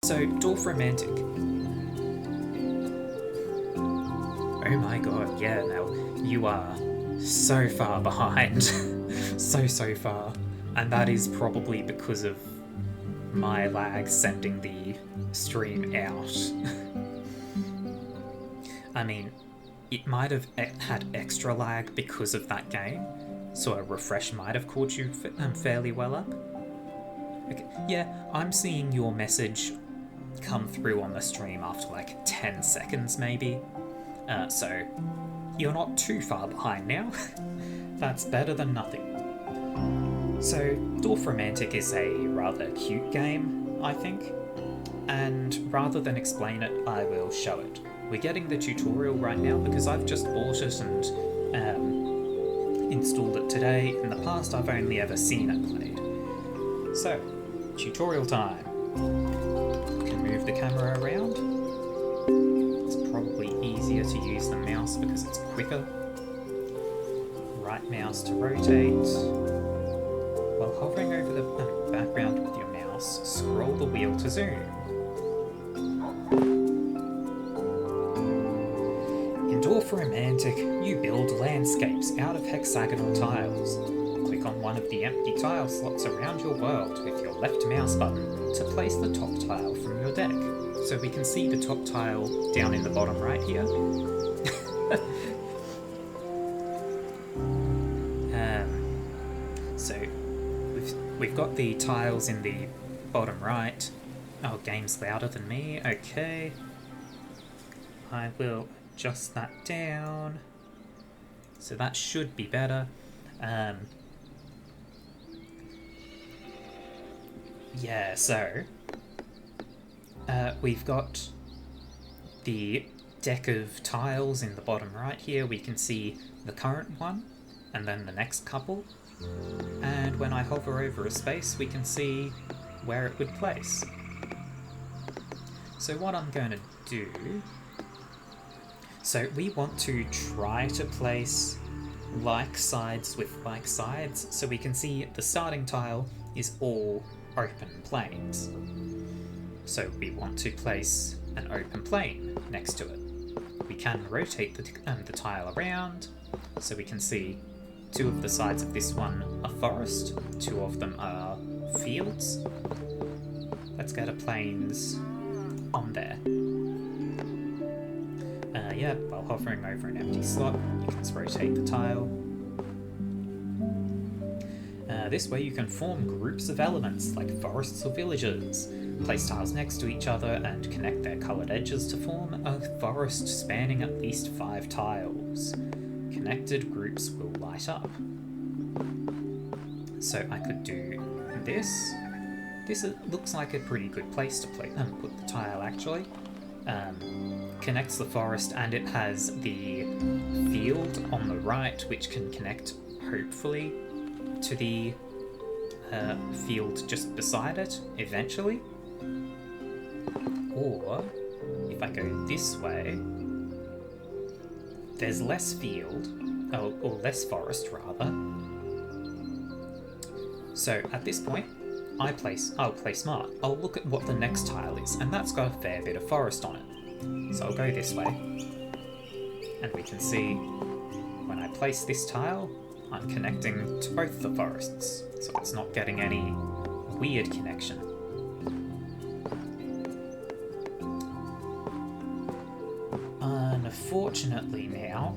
So, Dorfromantik. Oh my god, yeah, now you are so far behind. so far. And that is probably because of my lag sending the stream out. I mean, it might have had extra lag because of that game, so a refresh might have caught you fairly well up. Okay. Yeah, I'm seeing your message come through on the stream after like 10 seconds maybe. So you're not too far behind now. That's better than nothing. So Dorfromantik is a rather cute game, I think. And rather than explain it, I will show it. We're getting the tutorial right now because I've just bought it and installed it today. In the past, I've only ever seen it played. So, tutorial time. You can move the camera around. It's probably easier to use the mouse because it's quicker. Right mouse to rotate. While hovering over the background with your mouse, scroll the wheel to zoom. In Dorfromantik, you build landscapes out of hexagonal tiles. Click on one of the empty tile slots around your world with your left mouse button to place the top tile from your deck. So we can see the top tile down in the bottom right here. So we've got the tiles in the bottom right. Oh, game's louder than me. Okay. I will adjust that down. So that should be better. Yeah, so we've got the deck of tiles in the bottom right here. We can see the current one and then the next couple. And when I hover over a space, we can see where it would place. So what I'm going to do... So we want to try to place like sides with like sides, so we can see the starting tile is all open planes. So we want to place an open plane next to it. We can rotate the tile around, so we can see two of the sides of this one are forest, two of them are fields. Let's go to planes on there. Yeah, while hovering over an empty slot, you can rotate the tile. This way you can form groups of elements like forests or villages. Place tiles next to each other and connect their coloured edges to form a forest spanning at least 5 tiles. Connected groups will light up. So I could do this. This looks like a pretty good place to put the tile actually. Connects the forest and it has the field on the right which can connect, hopefully, to the field just beside it, eventually. Or, if I go this way, there's less field, or less forest rather. So at this point, I'll play smart. I'll look at what the next tile is, and that's got a fair bit of forest on it. So I'll go this way, and we can see when I place this tile, I'm connecting to both the forests, so it's not getting any weird connection. Unfortunately now,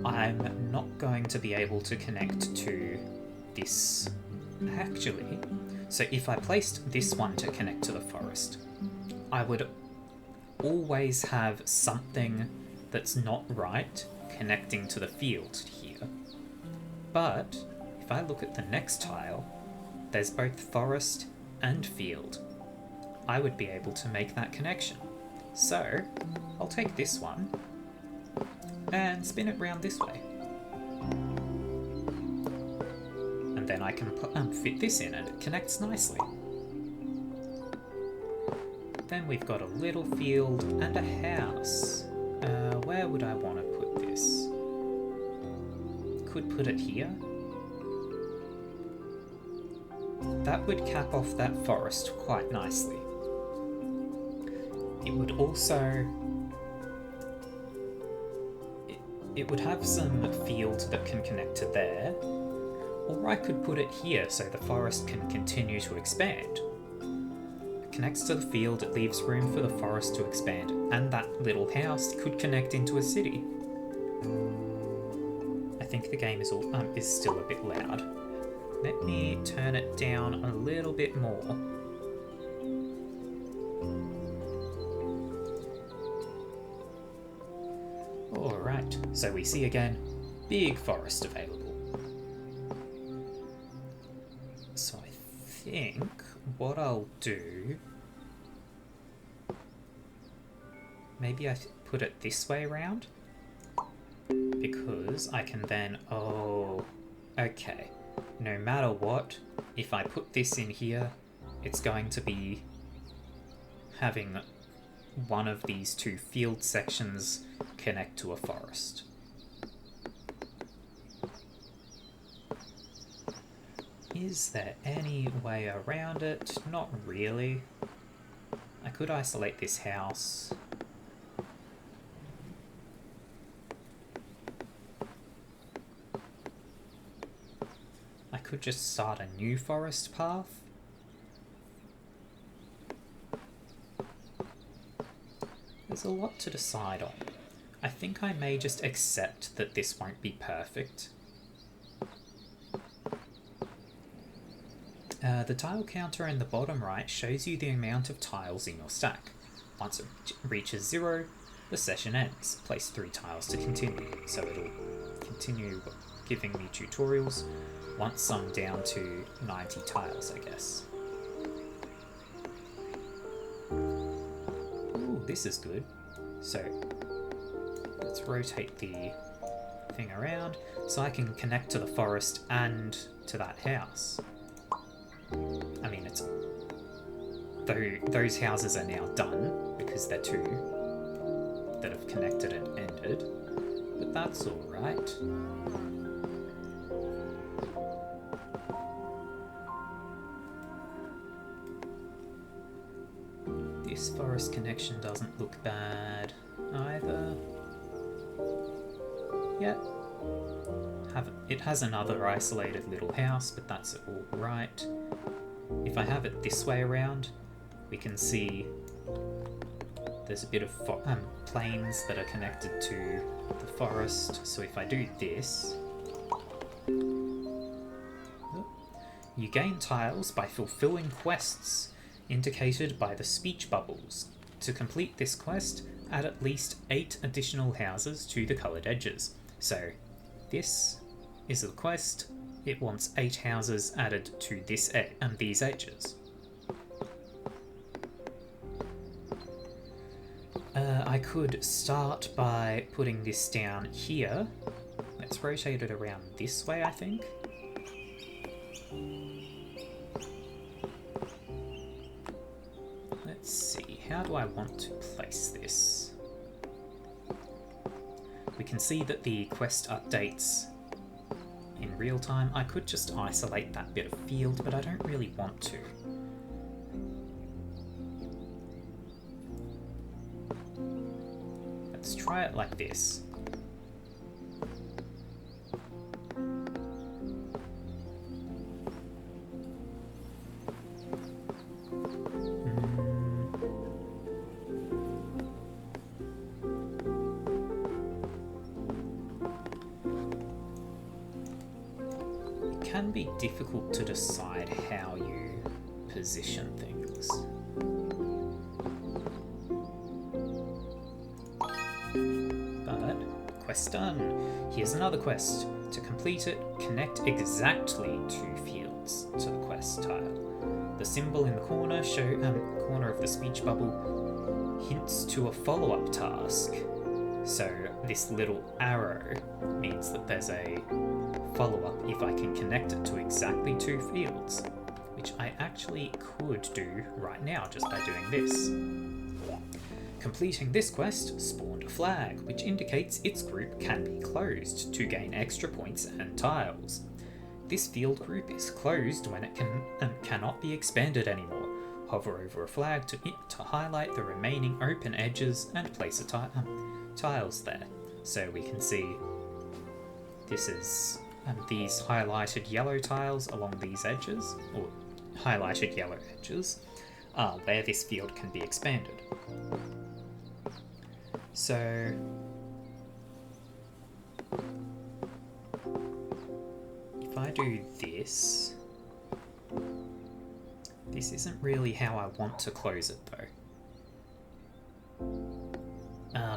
I'm not going to be able to connect to this actually. So if I placed this one to connect to the forest, I would always have something that's not right connecting to the field here. But if I look at the next tile, there's both forest and field. I would be able to make that connection. So I'll take this one and spin it round this way. And then I can fit this in and it connects nicely. Then we've got a little field and a house. Where would I want to put this? Could put it here. That would cap off that forest quite nicely. It would also... It would have some field that can connect to there, or I could put it here so the forest can continue to expand. It connects to the field, it leaves room for the forest to expand, and that little house could connect into a city. I think the game is still a bit loud. Let me turn it down a little bit more. Alright, so we see again, big forest available. So I think what I'll do... Maybe I put it this way around? Because I can then... Oh, okay. No matter what, if I put this in here, it's going to be having one of these two field sections connect to a forest. Is there any way around it? Not really. I could isolate this house. I could just start a new forest path. There's a lot to decide on. I think I may just accept that this won't be perfect. The tile counter in the bottom right shows you the amount of tiles in your stack. Once it reaches 0, the session ends. Place 3 tiles to continue, so it'll continue giving me tutorials once I'm down to 90 tiles, I guess. Ooh, this is good. So, let's rotate the thing around so I can connect to the forest and to that house. I mean, it's... Those houses are now done, because they're two that have connected and ended, but that's alright. This forest connection doesn't look bad either. Yep. It has another isolated little house, but that's alright. If I have it this way around, we can see there's a bit of plains that are connected to the forest. So if I do this, you gain tiles by fulfilling quests indicated by the speech bubbles. To complete this quest, add at least 8 additional houses to the coloured edges. So this is the quest. It wants 8 houses added to this these edges. I could start by putting this down here. Let's rotate it around this way, I think. Let's see, how do I want to place this? We can see that the quest updates in real time. I could just isolate that bit of field, but I don't really want to. Let's try it like this. It can be difficult to decide how you position things. But, quest done. Here's another quest. To complete it, connect exactly 2 fields to the quest tile. The symbol in the corner corner of the speech bubble hints to a follow-up task. So this little arrow means that there's a follow-up if I can connect it to exactly 2 fields, which I actually could do right now just by doing this. Completing this quest spawned a flag, which indicates its group can be closed to gain extra points and tiles. This field group is closed when it cannot be expanded anymore. Hover over a flag to highlight the remaining open edges and place tiles there. So we can see this is these highlighted yellow tiles along these edges, or highlighted yellow edges, where this field can be expanded. So if I do this, this isn't really how I want to close it though.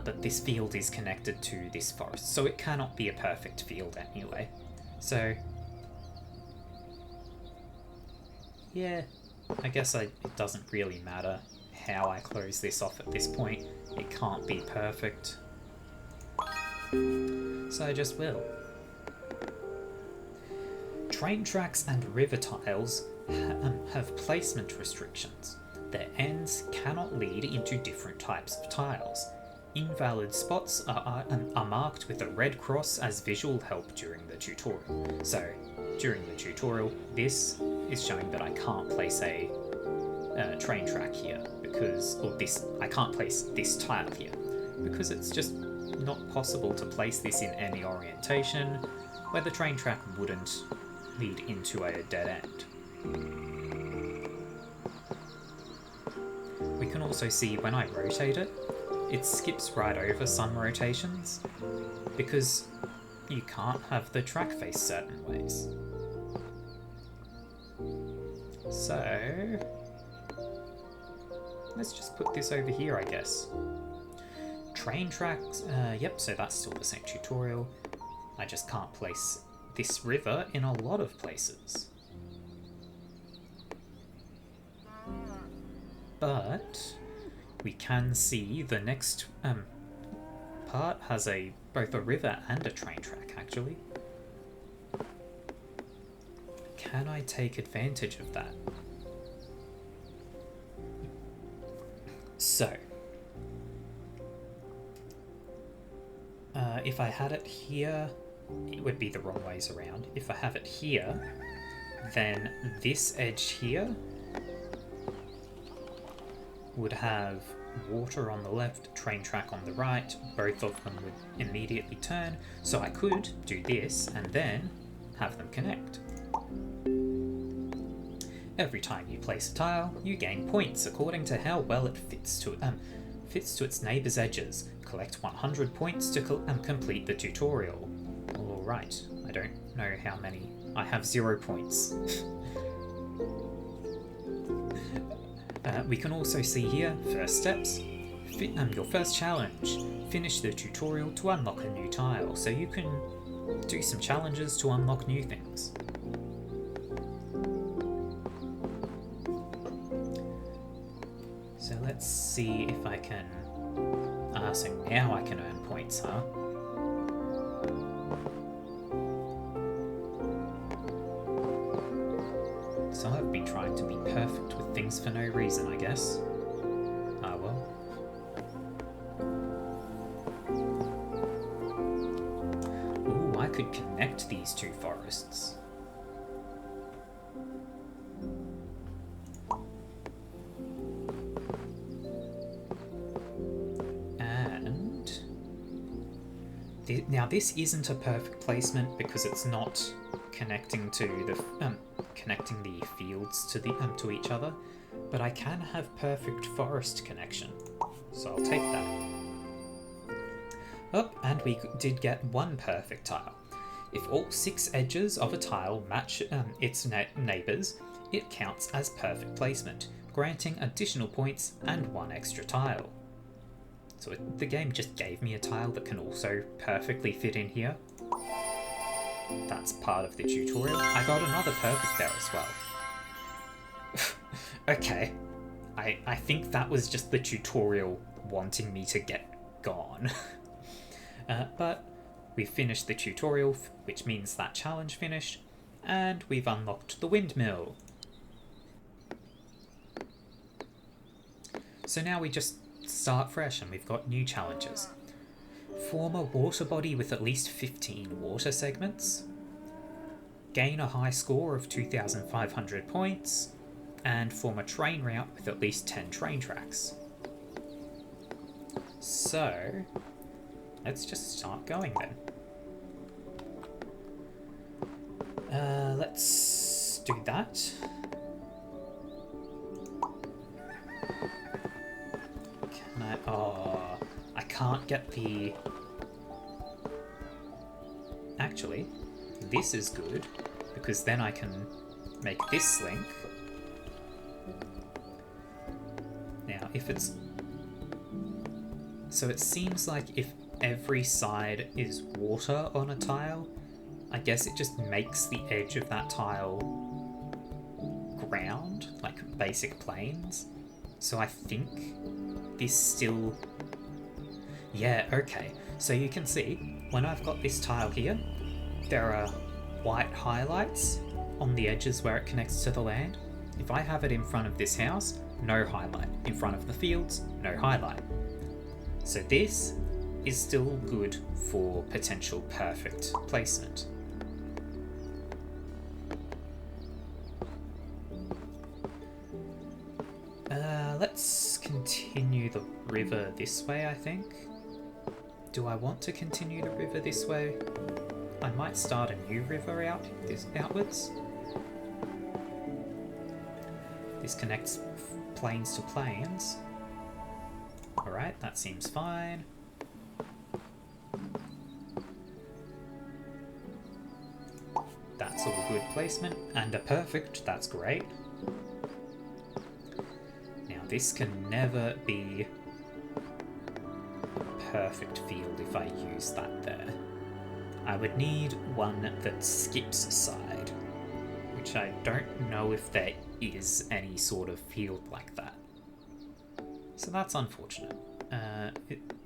But this field is connected to this forest, so it cannot be a perfect field anyway. So yeah, I guess it doesn't really matter how I close this off at this point. It can't be perfect. So I just will. Train tracks and river tiles have placement restrictions. Their ends cannot lead into different types of tiles. Invalid spots are marked with a red cross as visual help during the tutorial. So, during the tutorial, this is showing that I can't place a train track here because, I can't place this tile here because it's just not possible to place this in any orientation where the train track wouldn't lead into a dead end. We can also see when I rotate it, it skips right over some rotations because you can't have the track face certain ways. So let's just put this over here, I guess. Train tracks, yep, so that's still the same tutorial. I just can't place this river in a lot of places. But we can see the next part has both a river and a train track, actually. Can I take advantage of that? So, if I had it here, it would be the wrong ways around. If I have it here, then this edge here would have water on the left, train track on the right. Both of them would immediately turn, so I could do this and then have them connect. Every time you place a tile, you gain points according to how well it fits to its neighbour's edges. Collect 100 points to complete the tutorial. Alright, I don't know how many. I have 0 points. We can also see here, first steps, your first challenge. Finish the tutorial to unlock a new tile, so you can do some challenges to unlock new things. So let's see if I can... so now I can earn points, huh? So I've been trying to be perfect with things for no reason, I guess. Ah well. Ooh, I could connect these two forests. And... now this isn't a perfect placement because it's not connecting to the connecting the fields to the to each other, but I can have perfect forest connection, so I'll take that. Oh, and we did get one perfect tile. If all 6 edges of a tile match its neighbours, it counts as perfect placement, granting additional points and 1 extra tile. So the game just gave me a tile that can also perfectly fit in here. That's part of the tutorial. I got another perfect there as well. Okay. I think that was just the tutorial wanting me to get gone. But we've finished the tutorial, which means that challenge finished, and we've unlocked the windmill. So now we just start fresh and we've got new challenges. Form a water body with at least 15 water segments. Gain a high score of 2,500 points. and form a train route with at least 10 train tracks. So, let's just start going then. Let's do that. Can I... Oh, I can't get the... Actually, this is good, because then I can make this link. Now, if it's... So it seems like if every side is water on a tile, I guess it just makes the edge of that tile ground, like basic planes. So I think this still... Yeah, okay. So you can see, when I've got this tile here, there are white highlights on the edges where it connects to the land. If I have it in front of this house, no highlight. In front of the fields, no highlight. So this is still good for potential perfect placement. Let's continue the river this way, I think. Do I want to continue the river this way? I might start a new river outwards. This connects plains to plains. Alright, that seems fine. That's all good placement, and a perfect, that's great. Now this can never be a perfect field if I use that there. I would need one that skips a side, which I don't know if there is any sort of field like that. So that's unfortunate.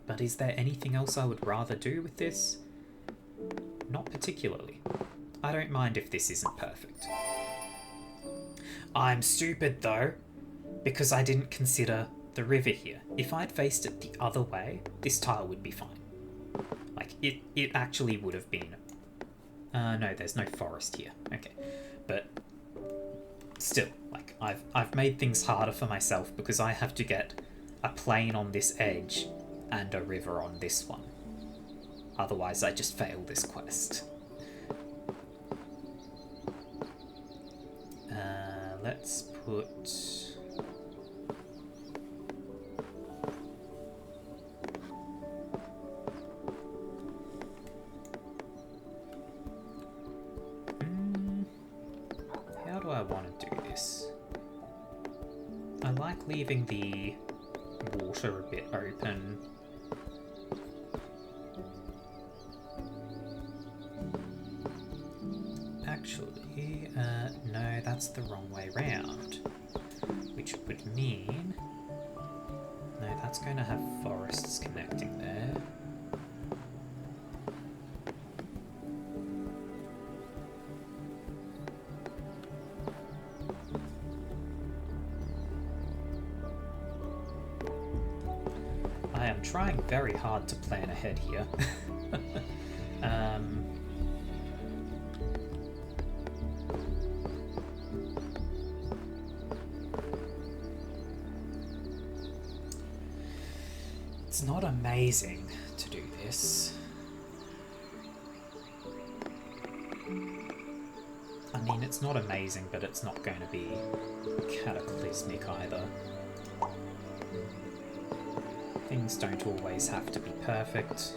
But is there anything else I would rather do with this? Not particularly. I don't mind if this isn't perfect. I'm stupid though, because I didn't consider the river here. If I'd faced it the other way, this tile would be fine. Like, it actually would have been... no, there's no forest here. Okay. But still, like, I've made things harder for myself because I have to get a plain on this edge and a river on this one. Otherwise, I just fail this quest. Let's put... How do I want to do this? I like leaving the water a bit open. Actually, no, that's the wrong way round. Which would mean... No, that's going to have forests connecting there. I am trying very hard to plan ahead here. It's not amazing to do this. I mean, it's not amazing, but it's not going to be cataclysmic either. Things don't always have to be perfect.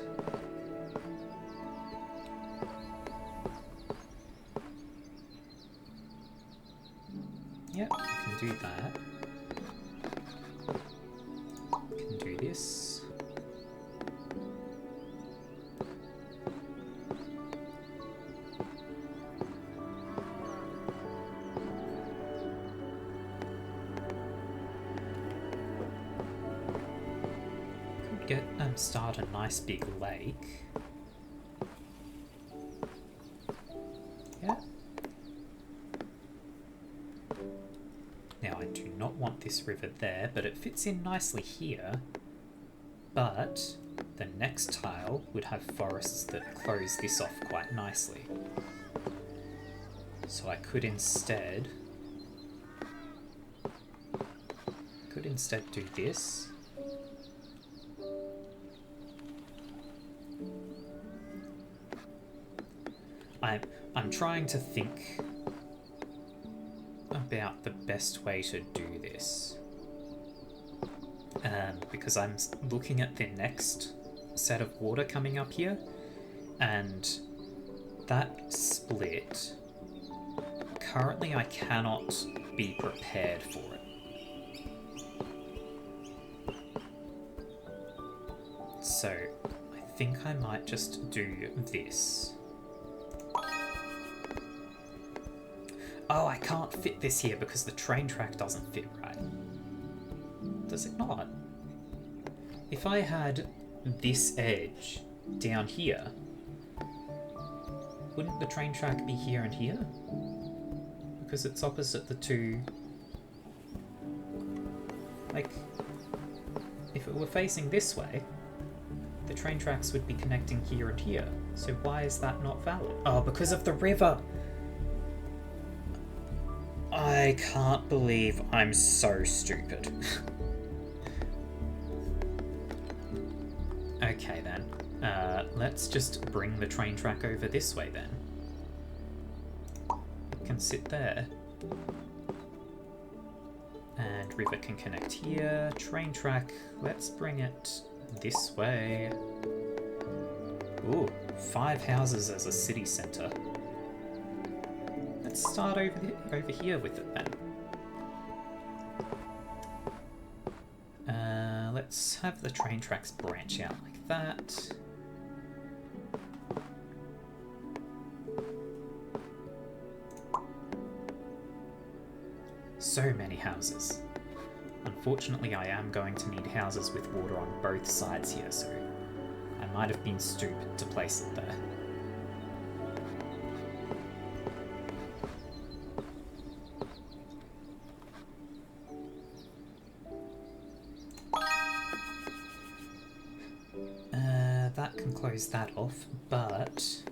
Yep, I can do that. I can do this. Start a nice big lake. Yeah. Now I do not want this river there, but it fits in nicely here. But the next tile would have forests that close this off quite nicely. So I could instead instead do this. I'm trying to think about the best way to do this. Because I'm looking at the next set of water coming up here, and that split, currently I cannot be prepared for it. So I think I might just do this. Oh, I can't fit this here because the train track doesn't fit right. Does it not? If I had this edge down here, wouldn't the train track be here and here? Because it's opposite the two... Like, if it were facing this way, the train tracks would be connecting here and here. So why is that not valid? Oh, because of the river! I can't believe I'm so stupid. Okay then, let's just bring the train track over this way then. It can sit there. And river can connect here. Train track, let's bring it this way. Ooh, 5 houses as a city centre. Let's start over here with it then. Let's have the train tracks branch out like that. So many houses. Unfortunately, I am going to need houses with water on both sides here, so I might have been stupid to place it there. That can close that off, but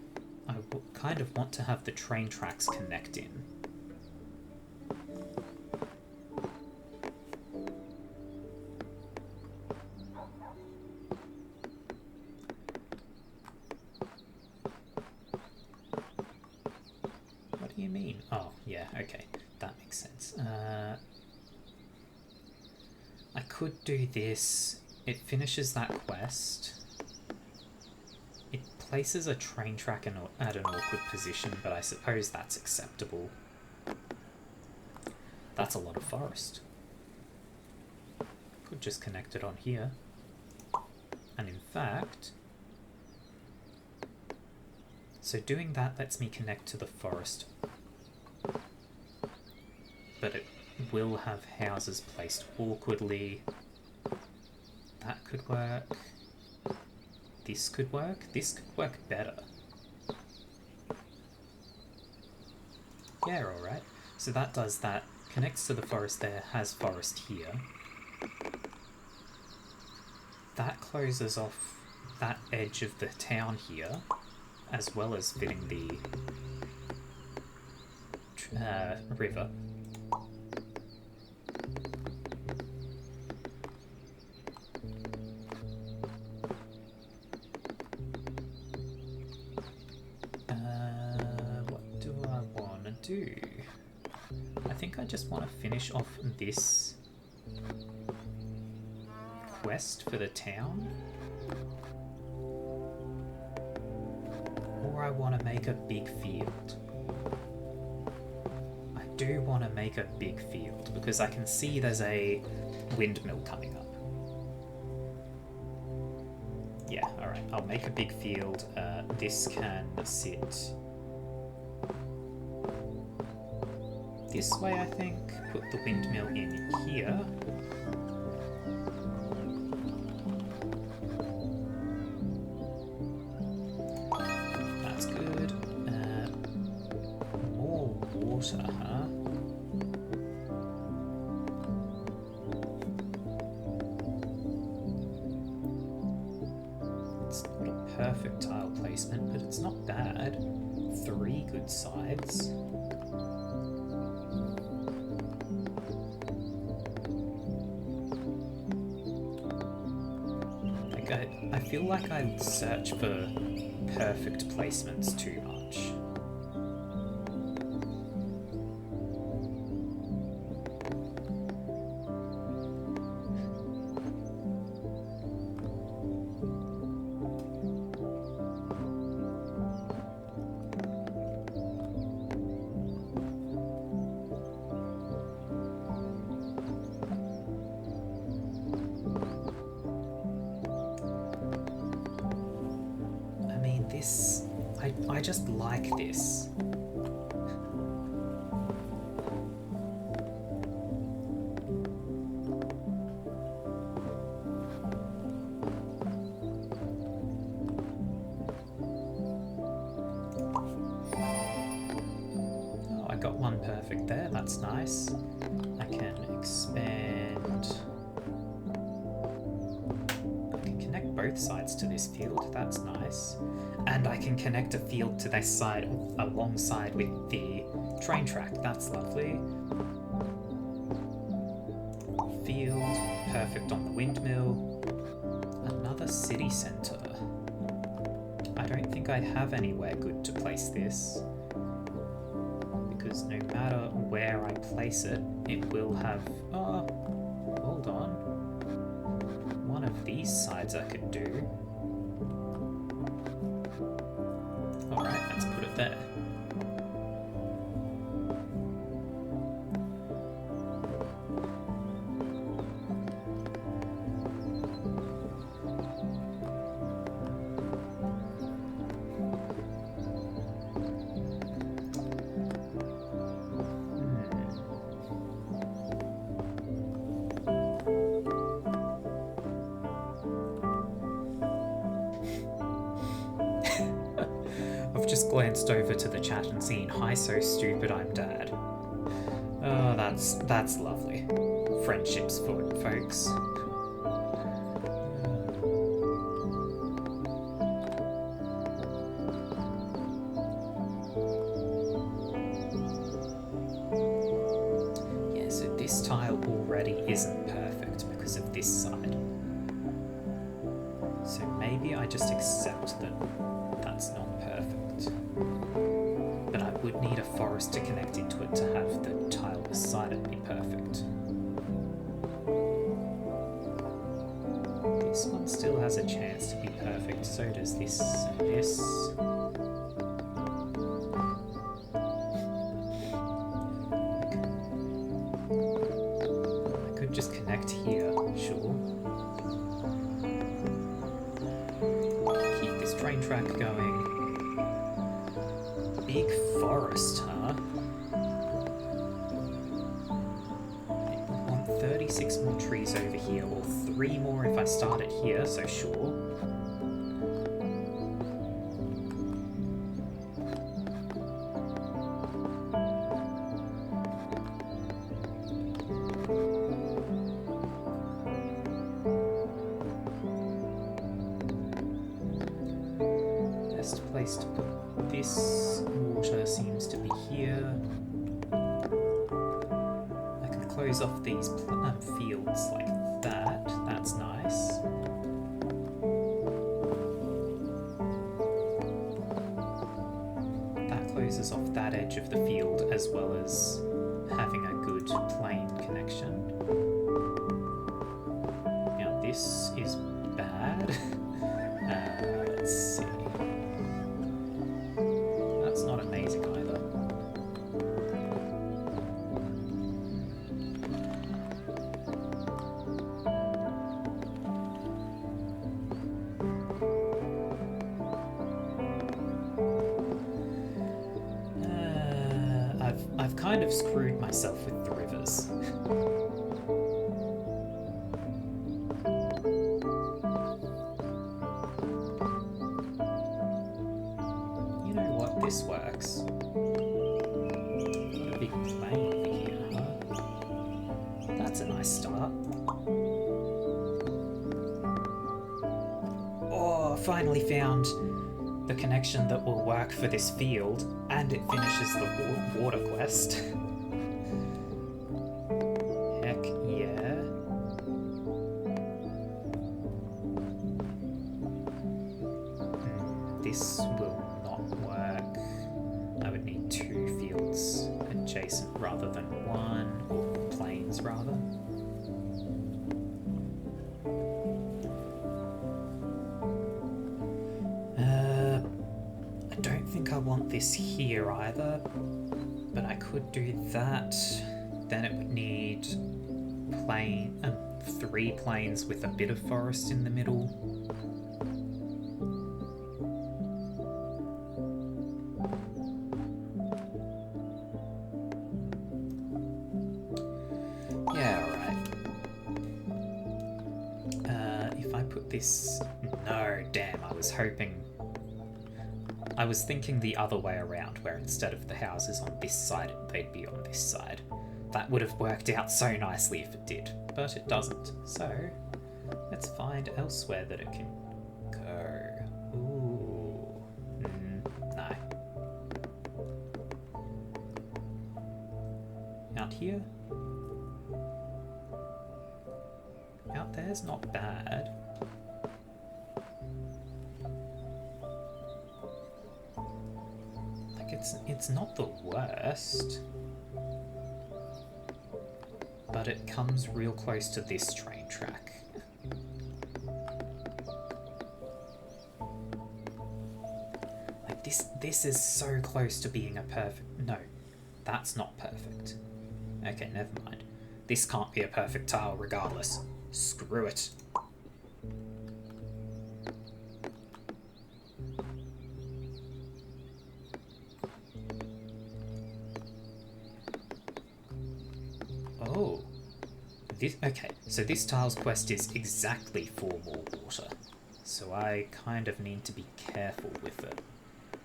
I kind of want to have the train tracks connect in. What do you mean? Oh, yeah, okay, that makes sense. I could do this. It finishes that quest. It places a train track at an awkward position, but I suppose that's acceptable. That's a lot of forest. Could just connect it on here. And in fact... So doing that lets me connect to the forest. But it will have houses placed awkwardly. That could work. This could work. This could work better. Yeah, alright. So that does that. Connects to the forest there, has forest here. That closes off that edge of the town here, as well as fitting the river. What do I want to do? I think I just want to finish off this quest for the town. Or I want to make a big field. I do want to make a big field because I can see there's a windmill coming up. Yeah, alright, I'll make a big field. This can sit this way, I think. Put the windmill in here. That's good. More water, huh? It's not a perfect tile placement, but it's not bad. 3 good sides. I feel like I search for perfect placements too much. I just like this. Oh, I got one perfect there, that's nice. I can expand. I can connect both sides to this field, that's nice. And I can connect a field to this side alongside with the train track. That's lovely. Field, perfect on the windmill. Another city centre. I don't think I have anywhere good to place this, because no matter where I place it, it will have... Oh, hold on. One of these sides I could do. Alright, let's put it there. Just glanced over to the chat and seen, "Hi, so stupid, I'm dad." Oh, that's lovely. Friendships, folks. Yeah, so this tile already isn't perfect because of this side. So maybe I just accept that that's not perfect. But I would need a forest to connect into it to have the tile beside it be perfect. This one still has a chance to be perfect, so does this and this. I could just connect here, sure. Keep this train track going. Big forest, huh? I want 36 more trees over here, or 3 more if I start it here, so sure. Best place to put this water seems to be here. I can close off these fields like that. That's nice. That closes off that edge of the field as well as having a good plane connection. Now this is bad. Let's see. That's not amazing either. I've kind of screwed myself with the rivers. You know what? This works. Got a big plane over here, huh? That's a nice start. Oh, finally found the connection that will work for this field, and it finishes the water quest. Heck yeah. this will not work. I would need 2 fields adjacent rather than 1, or planes rather. I don't think I want this here either, but I could do that. Then it would need 3 planes with a bit of forest in the middle. Yeah, alright. If I put this... No, damn, I was thinking the other way around, where instead of the houses on this side, they'd be on this side. That would have worked out so nicely if it did, but it doesn't. So, let's find elsewhere that it can go. Ooh. No. Out here? Out there's not bad. Like, it's not the worst. But it comes real close to this train track. Like, this is so close to being a perfect... No, that's not perfect. Okay, never mind. This can't be a perfect tile regardless. Screw it. Oh. Okay, so this tile's quest is exactly for more water. So I kind of need to be careful with it.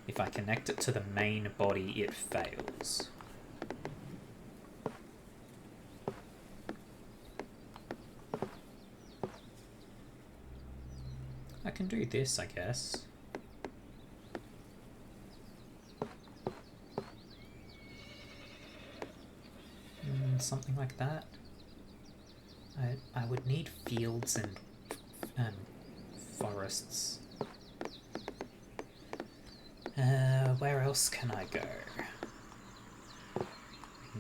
If I connect it to the main body, it fails. I can do this, I guess. Something like that. I would need fields and forests. Where else can I go?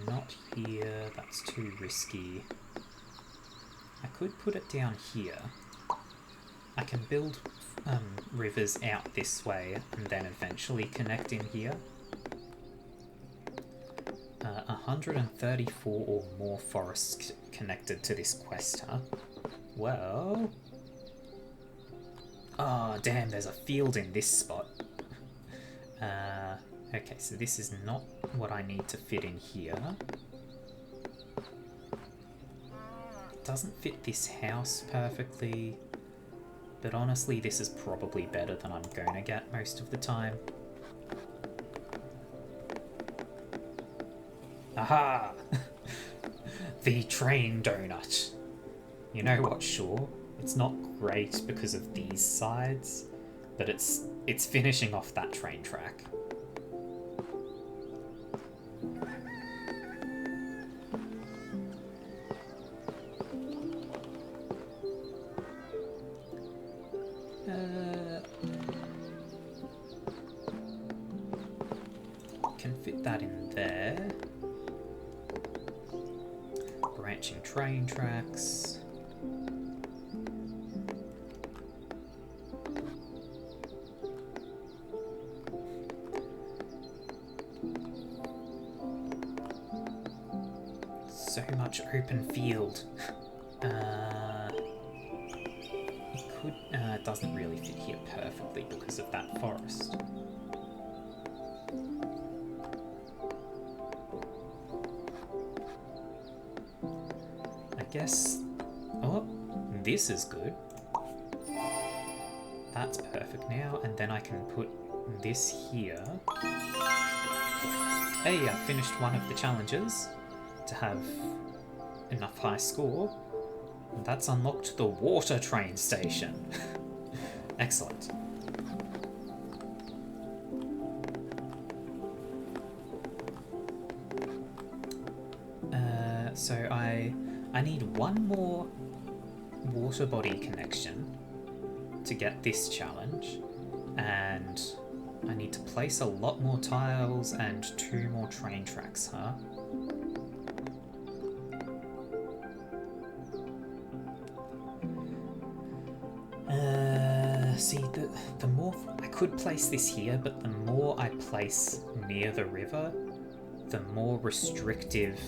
Not here, that's too risky. I could put it down here. I can build rivers out this way and then eventually connect in here. 134 or more forests connected to this quest, huh? Well... Oh, damn, there's a field in this spot. Okay, so this is not what I need to fit in here. It doesn't fit this house perfectly, but honestly, this is probably better than I'm going to get most of the time. Aha! The train donut. You know what, sure, it's not great because of these sides, but it's finishing off that train track. Can fit that in there. Branching train tracks. So much open field. It doesn't really fit here perfectly because of that forest. I guess... Oh, this is good. That's perfect now, and then I can put this here. Hey, I finished one of the challenges to have enough high score. That's unlocked the water train station. Excellent. So I need one more water body connection to get this challenge, and And I need to place a lot more tiles and 2 more train tracks, huh? See, the more I could place this here, but the more I place near the river, the more restrictive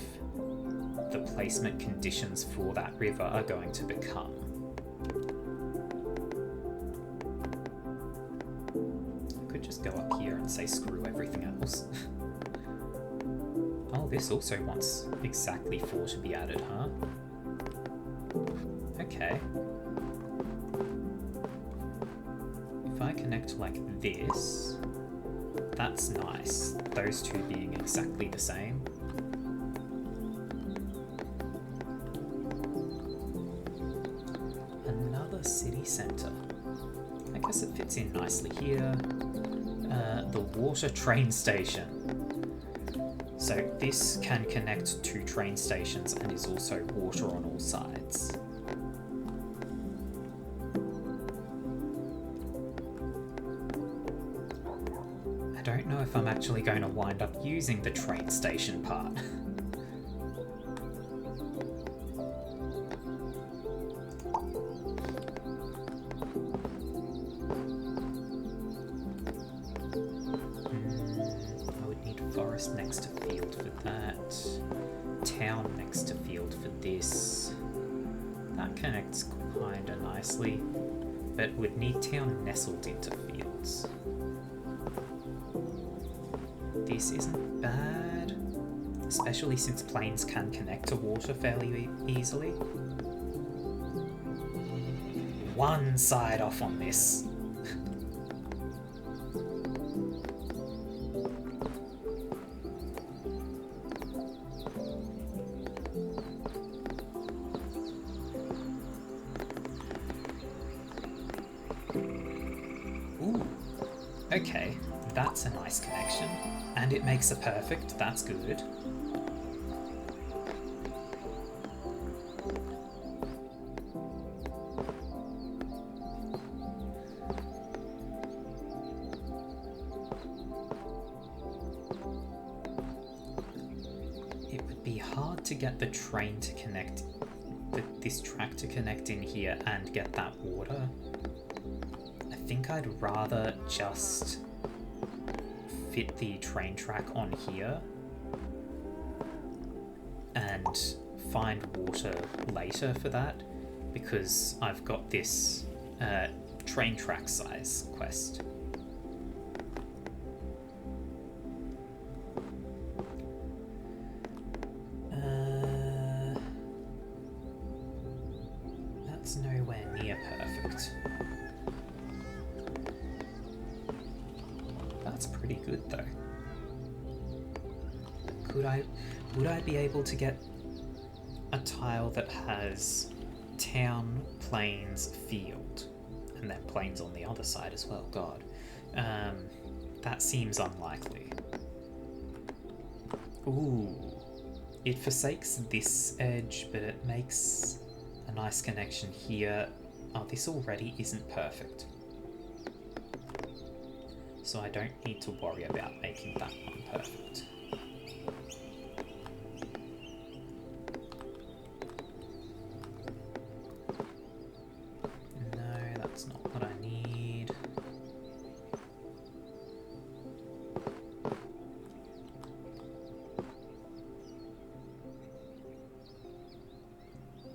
the placement conditions for that river are going to become. I could just go up here and say screw everything else. Oh, this also wants exactly 4 to be added, huh? Okay. If I connect like this, that's nice. Those two being exactly the same. Another city centre. I guess it fits in nicely here. The water train station. So this can connect to train stations and is also water on all sides. I don't know if I'm actually going to wind up using the train station part. I would need forest next to field for that. Town next to field for this. That connects kinda nicely, but would need town nestled into fields. This isn't bad, especially since plains can connect to water fairly easily. One side off on this. Ooh, okay, that's a nice connection. And it makes a perfect, that's good. It would be hard to get the train to connect, this track to connect in here and get that water. I think I'd rather just fit the train track on here and find water later for that, because I've got this train track size quest. That's nowhere near perfect. That's pretty good though. Would I be able to get a tile that has town, plains, field, and then plains on the other side as well? God, that seems unlikely. Ooh, it forsakes this edge, but it makes a nice connection here. Oh, this already isn't perfect, so I don't need to worry about making that one perfect. No, that's not what I need.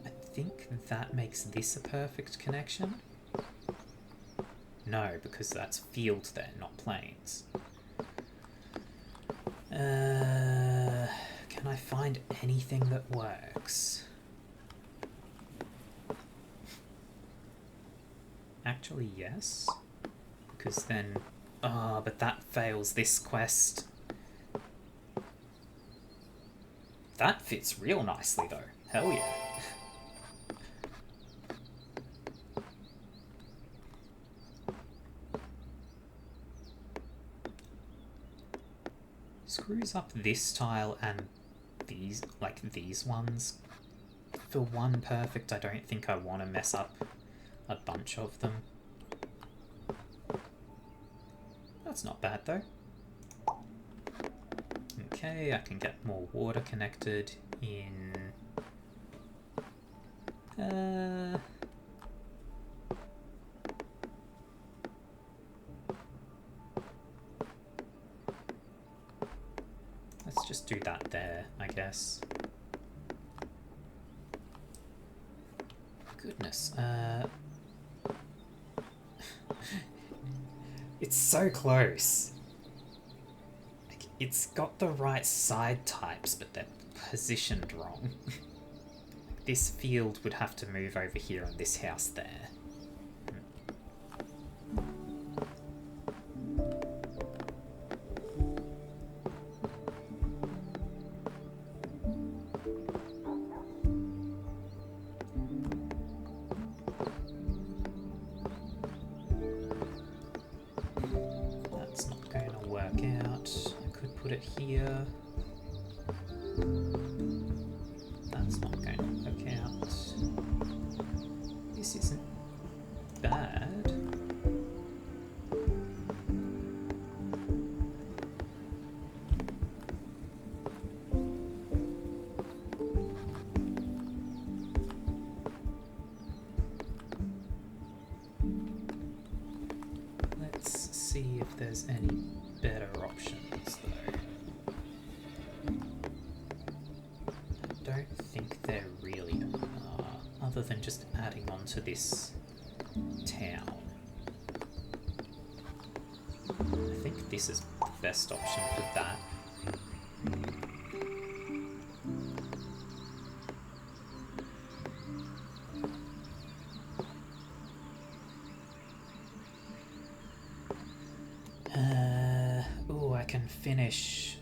I think that makes this a perfect connection. No, because that's field there, not plains. Can I find anything that works? Actually, yes. Because then... Ah, but that fails this quest. That fits real nicely, though. Hell yeah. Screws up this tile and these, like these ones. For one perfect, I don't think I want to mess up a bunch of them. That's not bad though. Okay, I can get more water connected in... let's just do that there, I guess. Goodness, it's so close. Like, it's got the right side types, but they're positioned wrong. This field would have to move over here and this house there. That's not going to work out. I could put it here. That's not going to work out. This isn't bad. Let's see if there's any better options though. I don't think there really are, other than just adding on to this town. I think this is the best option for that. Oh, I can finish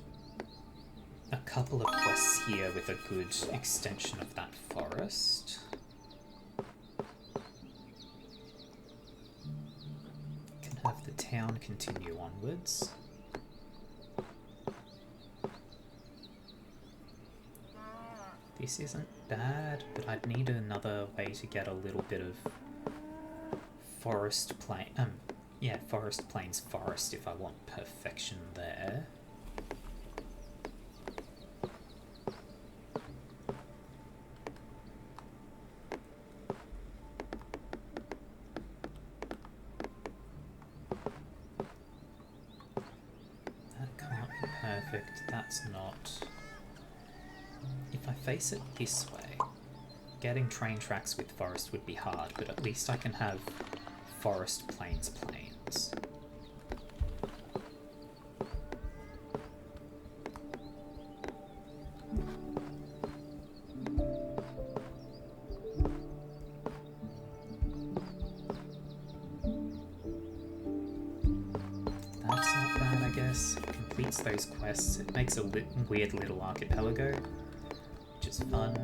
a couple of quests here with a good extension of that forest. Can have the town continue onwards. This isn't bad, but I'd need another way to get a little bit of forest plain, yeah, forest plains forest if I want perfection there. That can't be perfect, that's not. If I face it this way, getting train tracks with forest would be hard, but at least I can have forest plains plains. That's not bad, I guess. It completes those quests. It makes a weird little archipelago, which is fun.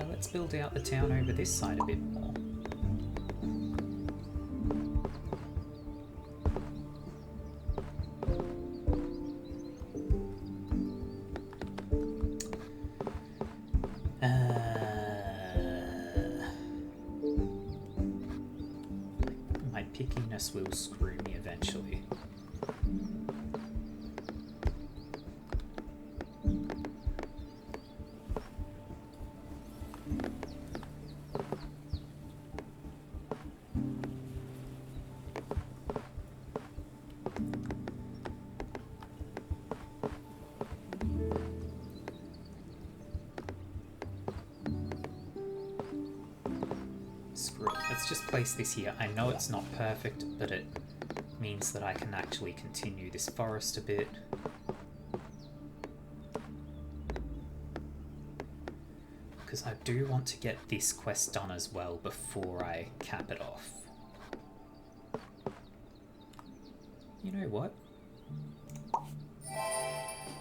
Let's build out the town over this side a bit more. My pickiness will screw me eventually. Screw it. Let's just place this here. I know it's not perfect, but it means that I can actually continue this forest a bit. Because I do want to get this quest done as well before I cap it off. You know what?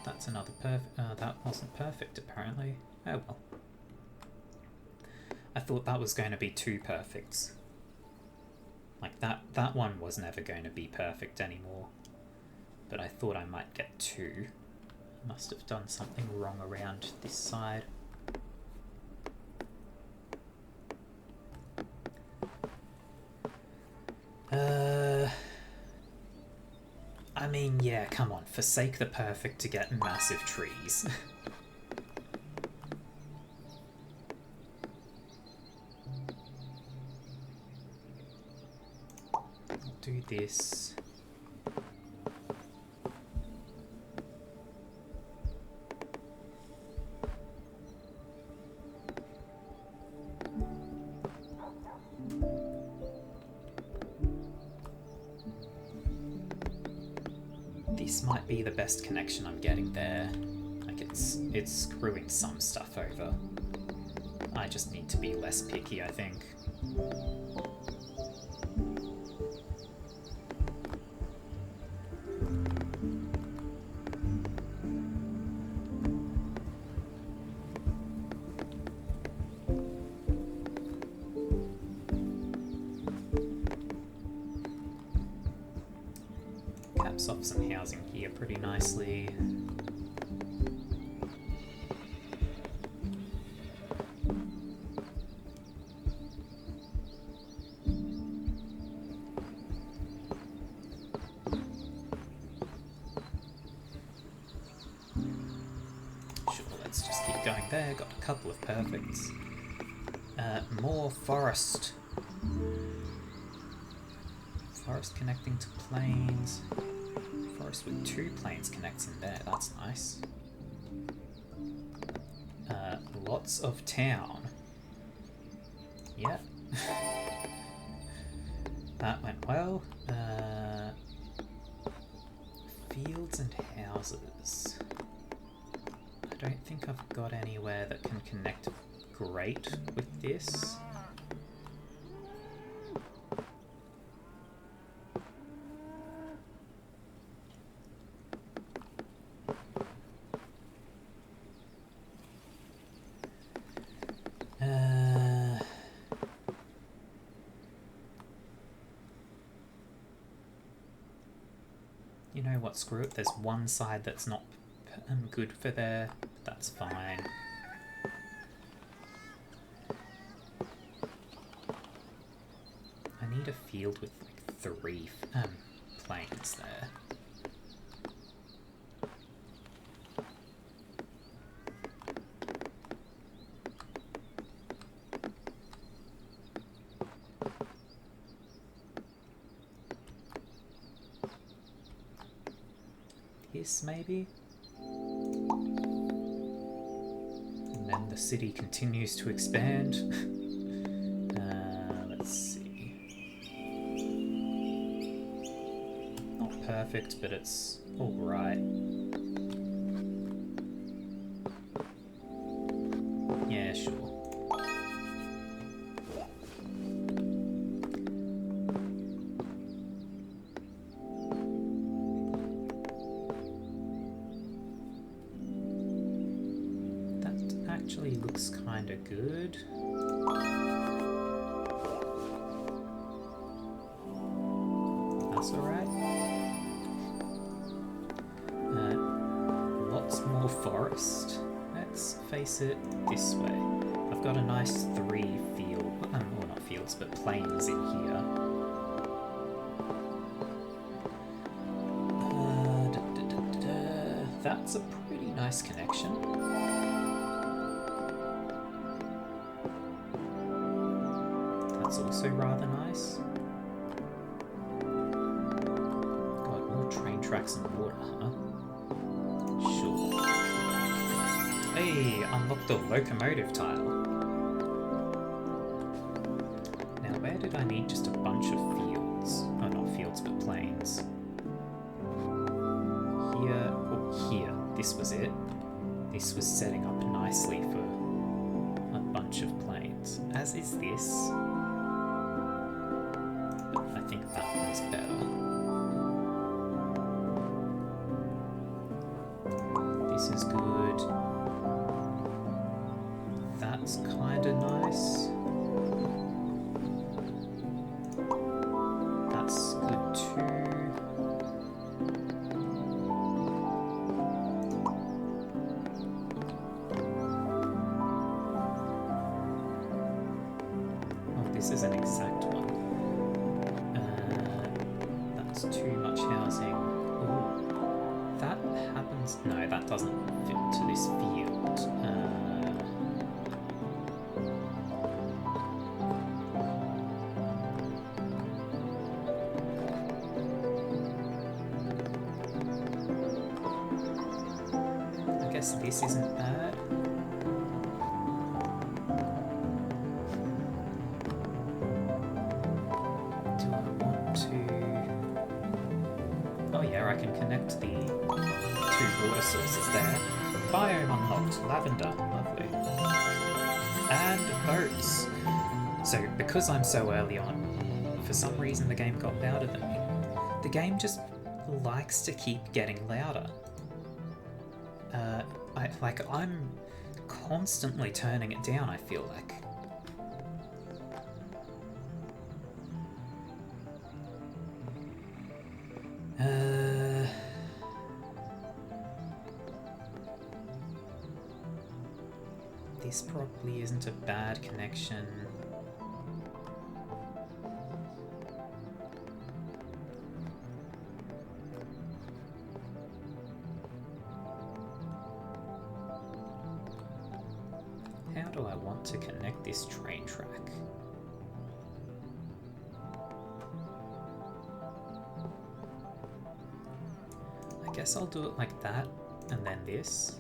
That's another that wasn't perfect apparently. Oh well. I thought that was going to be two perfects. Like that one was never going to be perfect anymore. But I thought I might get two. I must have done something wrong around this side. I mean, yeah, come on. Forsake the perfect to get massive trees. I'll do this. This might be the best connection I'm getting there. Like it's screwing some stuff over. I just need to be less picky, I think. Caps off some housing here pretty nicely. Sure, let's just keep going there. Got a couple of perfects. More forest. Forest connecting to plains. Forest with 2 plains connects in there, that's nice. Lots of town. Yep. That went well. Fields and houses. I don't think I've got anywhere that can connect great with this. You know what, screw it. There's one side that's not good for there. That's fine. I need a field with like 3 plains there. This maybe? And then the city continues to expand. Let's see. Not perfect, but it's alright. Yeah, sure. Actually looks kind of good. That's alright. Lots more forest. Let's face it this way. I've got a nice 3 field, well not fields, but plains in here. That's a pretty nice connection. That's also rather nice. God, more train tracks and water, huh? Sure. Hey, unlocked the locomotive tile. Now, where did I need just a bunch of fields? Oh, not fields, but plains. Here, oh, here. This was it. This was setting up nicely for a bunch of plains. As is this. I think that one's better. This is good. That's kinda nice. That's good too. Oh, this is an exact one. That's too much housing. Ooh. that doesn't fit to this field. I guess this isn't bad. Do I want to... Oh yeah, I can connect the 2 water sources there. Biome unlocked. Lavender. Lovely. And oats. So, because I'm so early on, for some reason the game got louder than me. The game just likes to keep getting louder. I'm constantly turning it down, I feel like. This probably isn't a bad connection. How do I want to connect this train track? I guess I'll do it like that, and then this.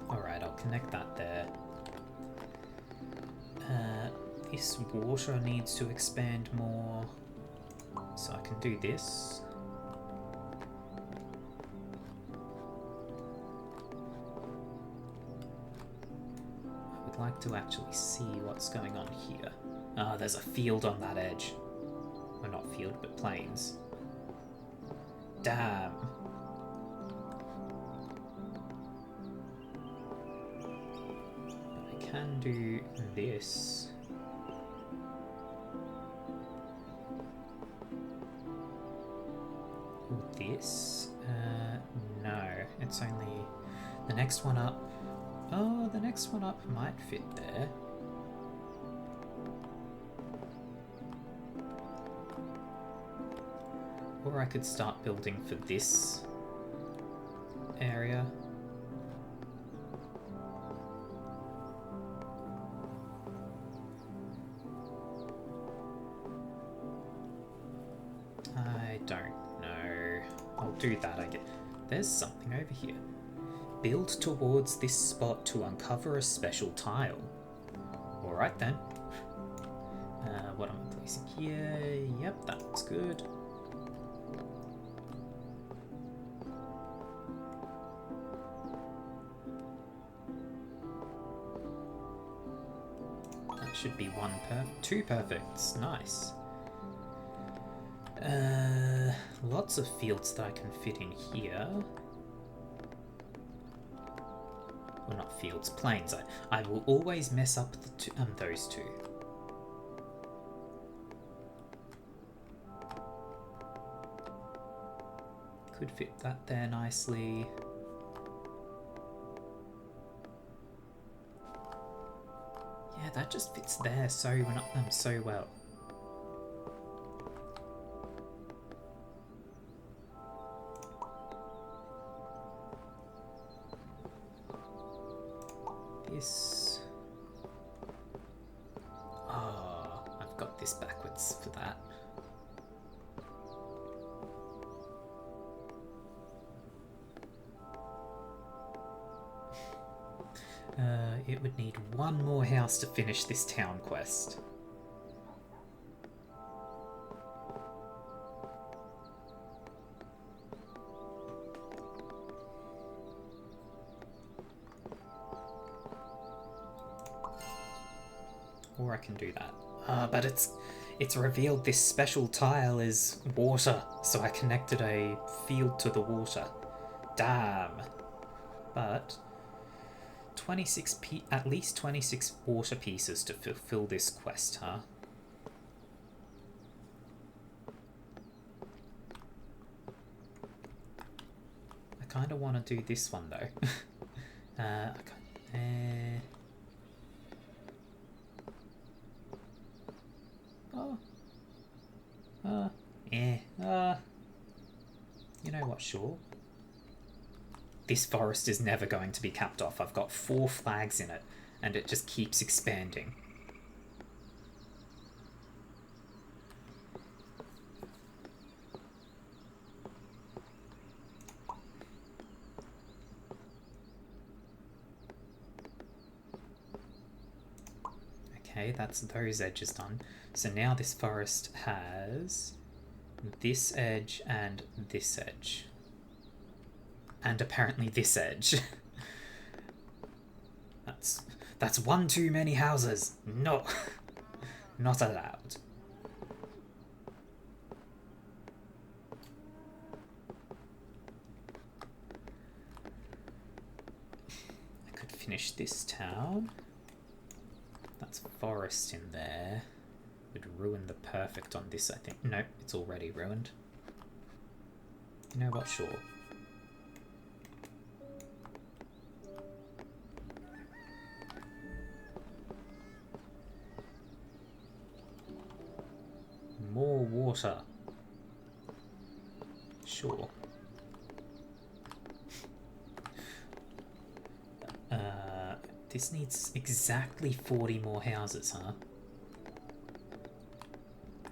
Alright, I'll connect that there. This water needs to expand more, so I can do this. I would like to actually see what's going on here. Ah, there's a field on that edge. Well, not field, but plains. Damn. I can do this. Or this? No, it's only the next one up. Oh, the next one up might fit there. Or I could start building for this area. I don't know. I'll do that, I guess. There's something over here. Build towards this spot to uncover a special tile. Alright then. What am I placing here? Yep, that looks good. That should be two perfects. Nice. Lots of fields that I can fit in here. Well, not fields, plains. I will always mess up the those two. Could fit that there nicely. Yeah, that just fits there so well. This. Oh, I've got this backwards for that. It would need one more house to finish this town quest. Or I can do that. But it's revealed this special tile is water, so I connected a field to the water. Damn. But at least 26 water pieces to fulfill this quest, huh? I kind of want to do this one though. You know what, sure. This forest is never going to be capped off. I've got 4 flags in it, and it just keeps expanding. Okay, that's those edges done. So now this forest has this edge and this edge. And apparently this edge. That's one too many houses. No. Not allowed. I could finish this town. That's forest in there. Would ruin the perfect on this, I think. Nope, it's already ruined. You know what, sure. More water. Sure. This needs exactly 40 more houses, huh?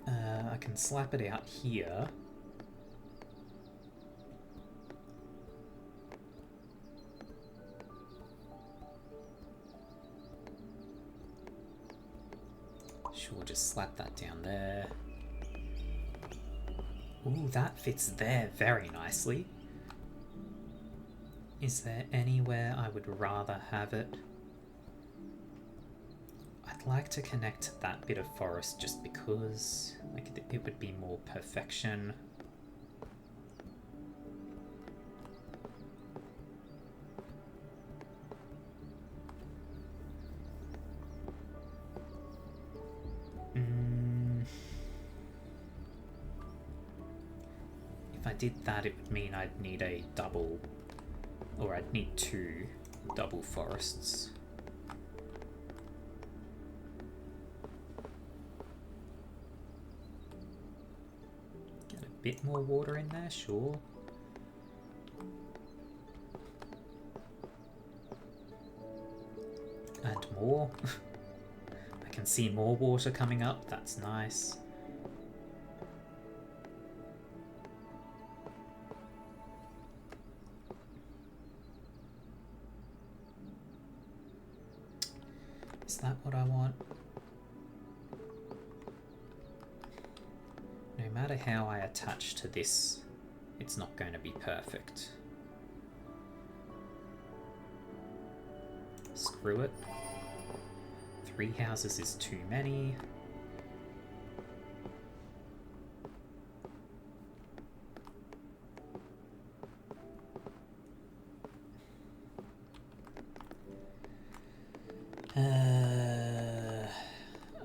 I can slap it out here. Sure, just slap that down there. Ooh, that fits there very nicely. Is there anywhere I would rather have it? I'd like to connect that bit of forest just because it would be more perfection. If I did that, it would mean I'd need a double, or I'd need 2 double forests. Bit more water in there, sure. And more. I can see more water coming up, that's nice. Is that what I want? No matter how I attach to this, it's not going to be perfect. Screw it. 3 houses is too many.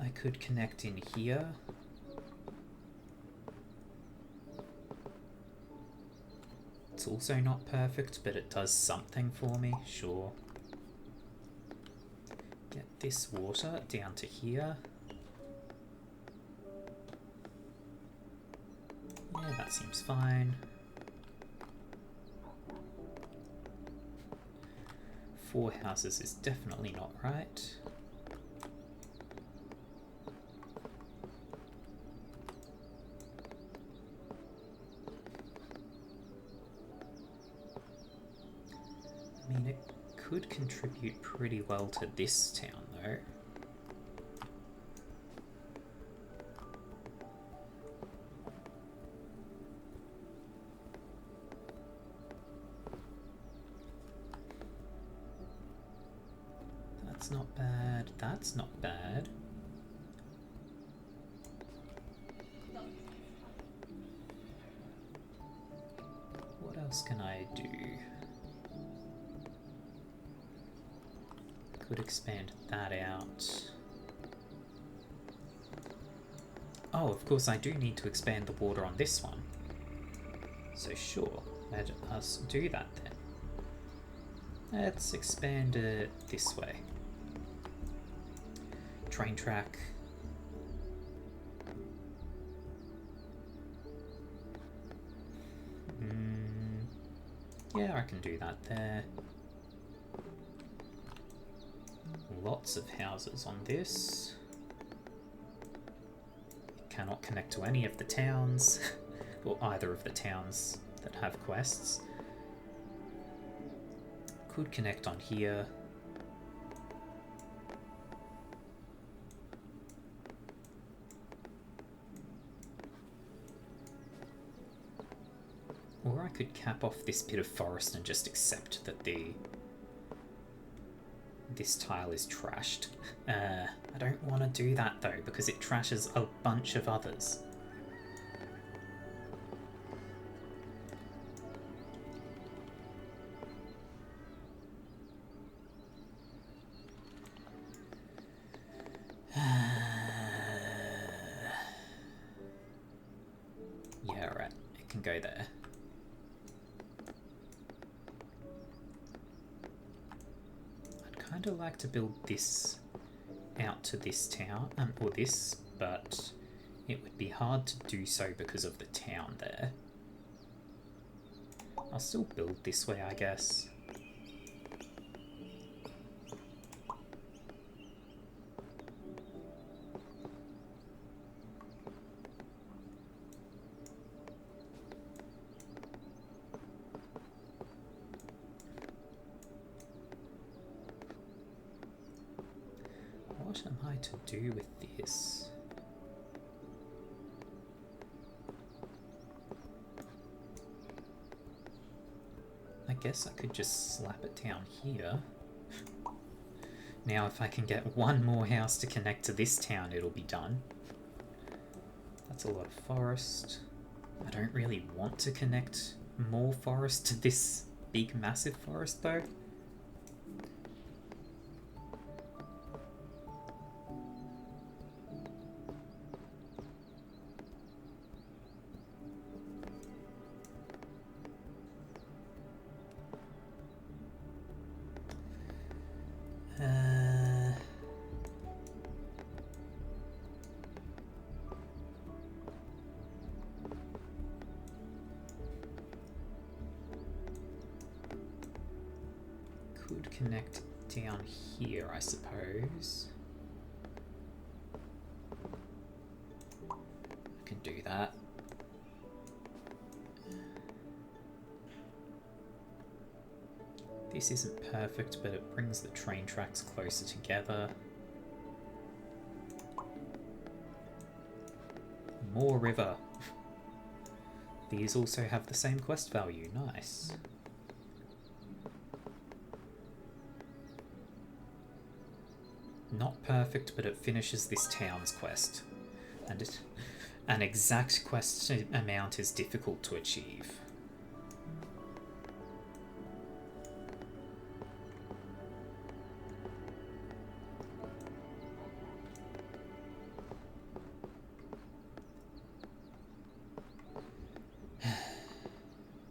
I could connect in here. It's also not perfect, but it does something for me, sure. Get this water down to here. Yeah, that seems fine. 4 houses is definitely not right. I mean, it could contribute pretty well to this town, though. That's not bad. That's not bad. What else can I do? could expand that out. Oh, of course I do need to expand the water on this one. So sure, let us do that then. Let's expand it this way. Train track. Yeah, I can do that there. Lots of houses on this. Cannot connect to any of the towns, or either of the towns that have quests. Could connect on here. Or I could cap off this bit of forest and just accept that this tile is trashed. I don't want to do that though, because it trashes a bunch of others. Yeah, alright, it can go there. I'd kind of like to build this out to this town, or this, but it would be hard to do so because of the town there. I'll still build this way, I guess. What am I to do with this? I guess I could just slap it down here. Now if I can get one more house to connect to this town, it'll be done. That's a lot of forest. I don't really want to connect more forest to this big massive forest though. Could connect down here, I suppose. I can do that. This isn't perfect, but it brings the train tracks closer together. More river. These also have the same quest value. Nice. Not perfect, but it finishes this town's quest. And an exact quest amount is difficult to achieve.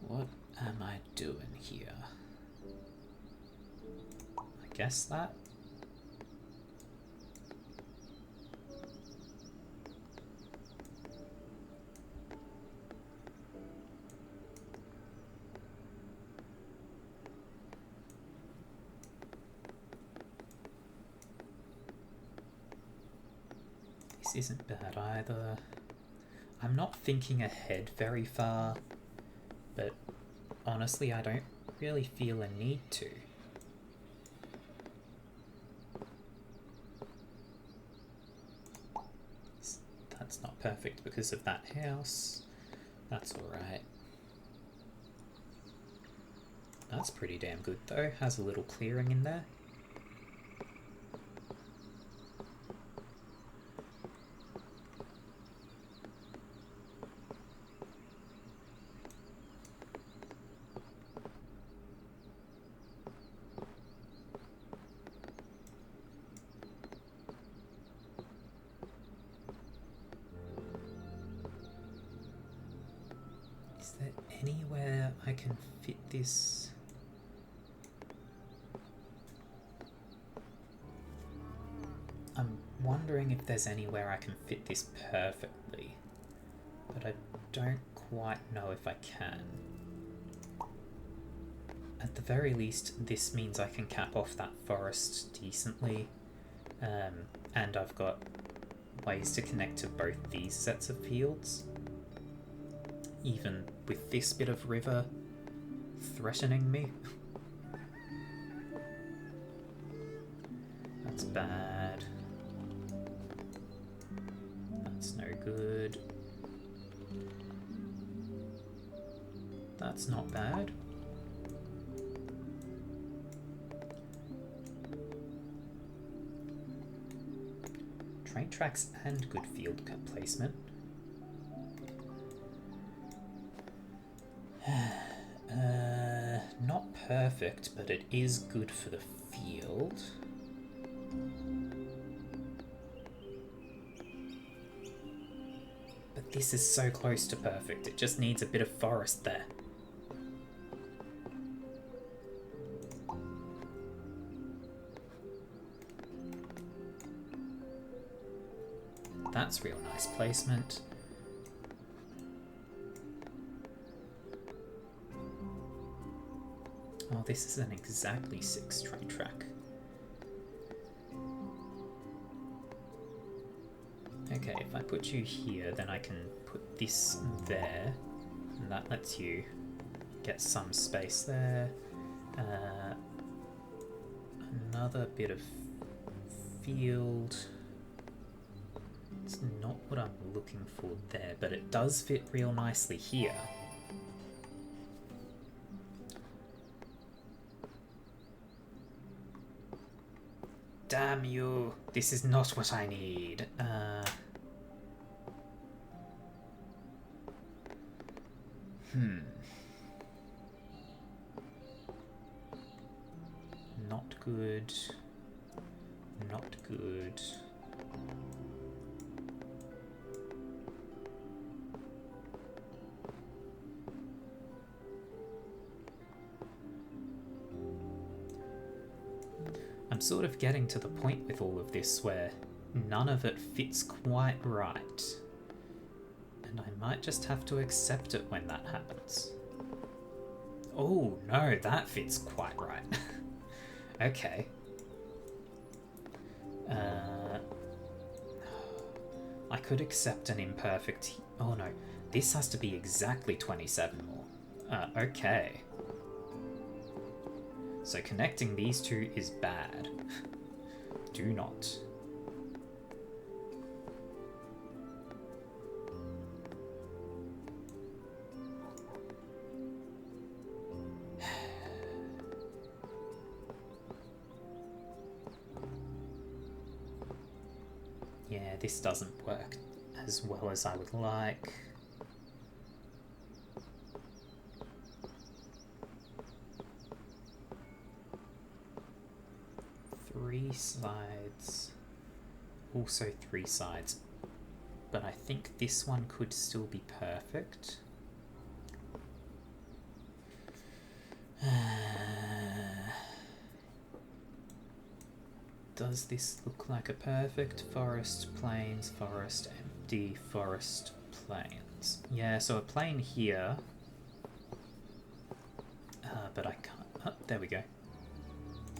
What am I doing here? I guess that. This isn't bad either. I'm not thinking ahead very far, but honestly I don't really feel a need to. That's not perfect because of that house. That's alright. That's pretty damn good though, has a little clearing in there. Is there anywhere I can fit this? I'm wondering if there's anywhere I can fit this perfectly, but I don't quite know if I can. At the very least, this means I can cap off that forest decently, and I've got ways to connect to both these sets of fields, even with this bit of river threatening me. That's bad. That's no good. That's not bad. Train tracks and good field cut placement. Not perfect, but it is good for the field. But this is so close to perfect, it just needs a bit of forest there. That's real nice placement. Oh, this isn't exactly 6 train track. Okay, if I put you here, then I can put this there, and that lets you get some space there. Another bit of field. It's not what I'm looking for there, but it does fit real nicely here. Damn you! This is not what I need. Not good. Not good. I'm sort of getting to the point with all of this where none of it fits quite right. And I might just have to accept it when that happens. Oh no, that fits quite right. Okay. I could accept an imperfect... Oh no, this has to be exactly 27 more. Okay. So connecting these two is bad. Do not. Yeah, this doesn't work as well as I would like. Three sides, also 3 sides, but I think this one could still be perfect. Does this look like a perfect forest, plains, forest, empty, forest, plains? Yeah, so a plain here, but I can't. Oh, there we go.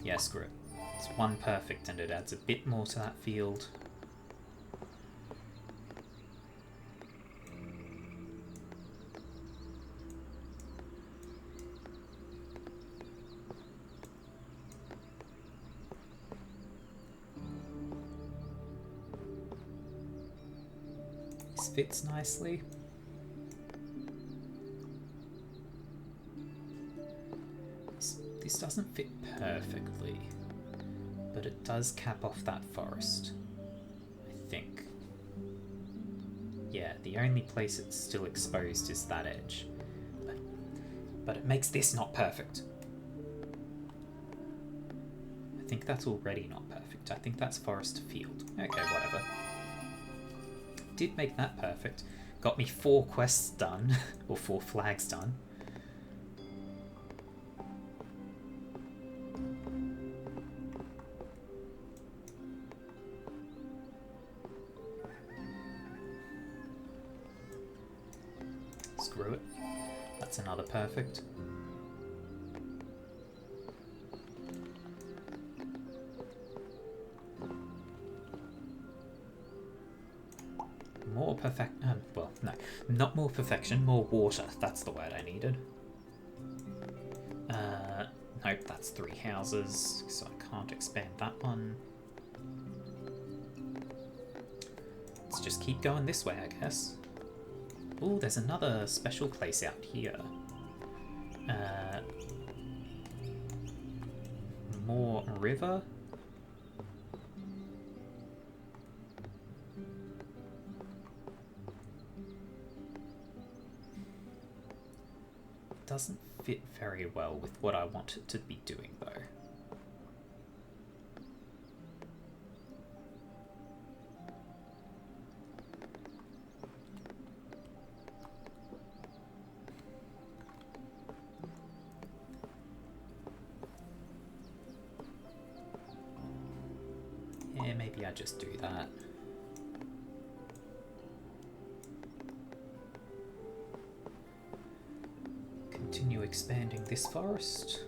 Yeah, screw it. It's one perfect and it adds a bit more to that field. This fits nicely. This doesn't fit perfectly, but it does cap off that forest, I think. Yeah, the only place it's still exposed is that edge. But it makes this not perfect. I think that's already not perfect. I think that's forest to field. Okay, whatever. Did make that perfect. Got me 4 quests done, or 4 flags done. Screw it. That's another perfect. More perfect. Well, no, not more perfection, more water. That's the word I needed. Nope, that's 3 houses, so I can't expand that one. Let's just keep going this way, I guess. Oh, there's another special place out here. More river. Doesn't fit very well with what I want it to be doing, though. Yeah, maybe I just do that. Continue expanding this forest.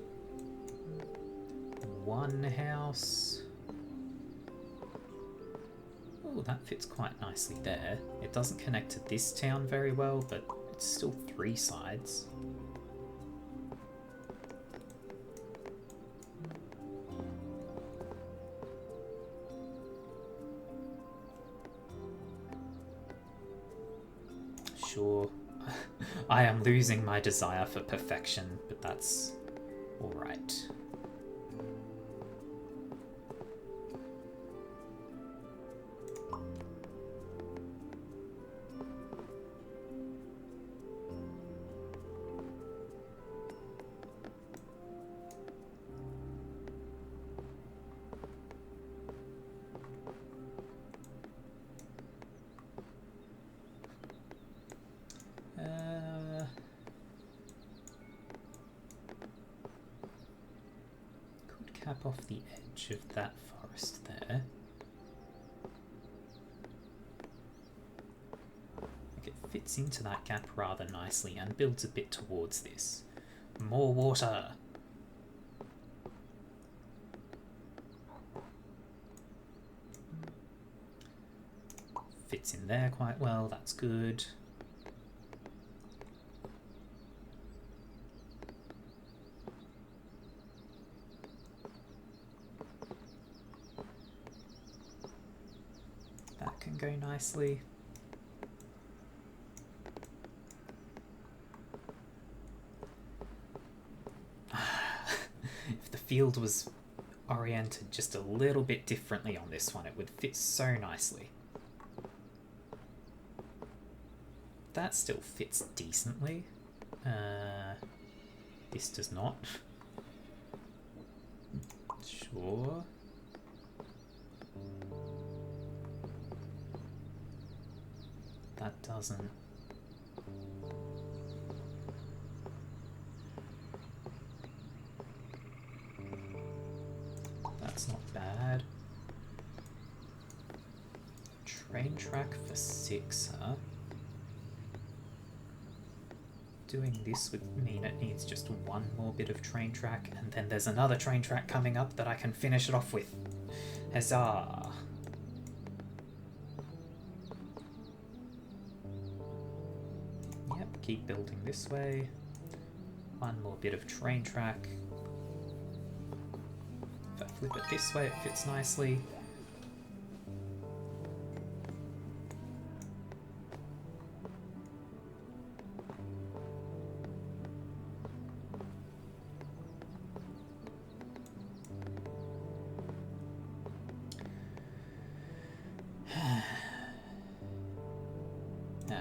1 house. Oh, that fits quite nicely there. It doesn't connect to this town very well, but it's still 3 sides. Sure. I am losing my desire for perfection, but that's alright. Cap off the edge of that forest there. It fits into that gap rather nicely and builds a bit towards this. More water! Fits in there quite well, that's good. Go nicely. If the field was oriented just a little bit differently on this one, it would fit so nicely. That still fits decently. This does not. Sure. That doesn't. That's not bad. Train track for 6, huh? Doing this would mean it needs just 1 more bit of train track, and then there's another train track coming up that I can finish it off with. Huzzah! Keep building this way. 1 more bit of train track. If I flip it this way, it fits nicely.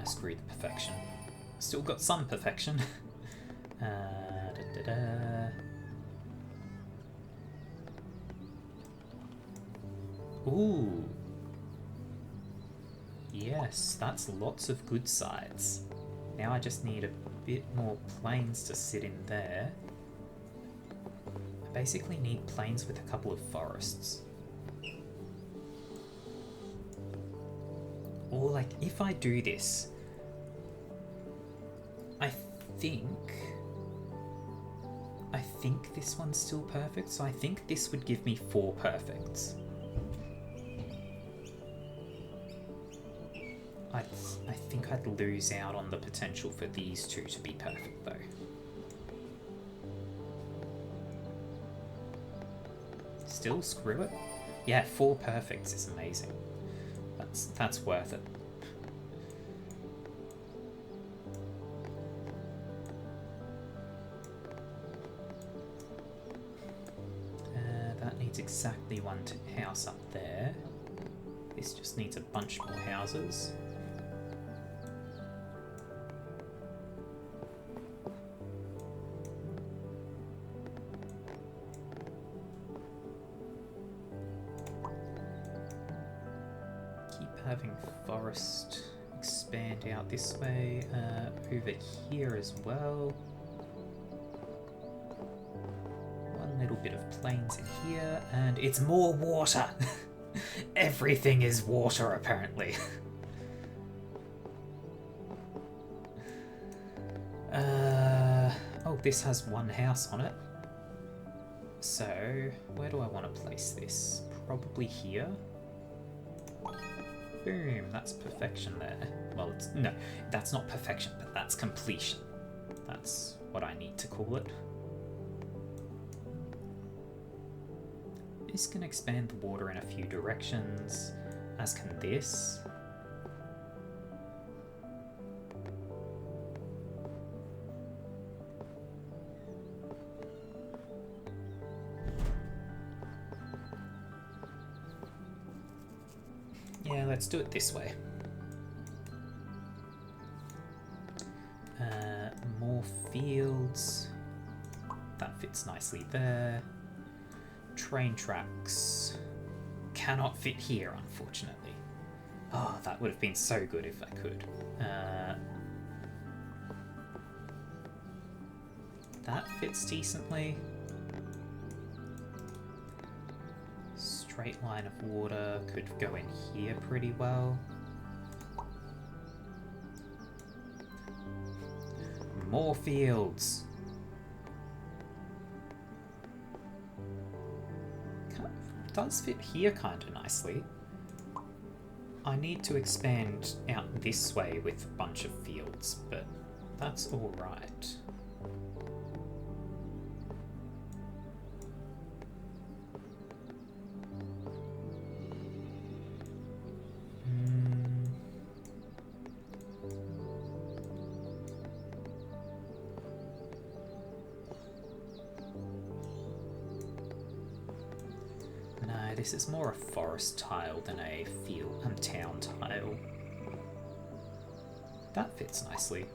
Screw the perfection. Still got some perfection. Ooh. Yes, that's lots of good sides. Now I just need a bit more plains to sit in there. I basically need plains with a couple of forests. Or like, if I do this, I think this one's still perfect, so I think this would give me 4 perfects. I think I'd lose out on the potential for these two to be perfect, though. Still, screw it. Yeah, 4 perfects is amazing. That's worth it. That needs exactly 1 house up there. This just needs a bunch more houses. Having forest expand out this way, over here as well. One little bit of plains in here, and it's more water! Everything is water, apparently. Oh, this has 1 house on it. So, where do I want to place this? Probably here. Boom, that's perfection there. Well, no, that's not perfection, but that's completion. That's what I need to call it. This can expand the water in a few directions, as can this. Yeah, let's do it this way. More fields. That fits nicely there. Train tracks. Cannot fit here, unfortunately. Oh, that would have been so good if I could. That fits decently. Straight line of water could go in here pretty well. More fields. Does fit here kind of nicely. I need to expand out this way with a bunch of fields, but that's all right. This is more a forest tile than a field and town tile. That fits nicely.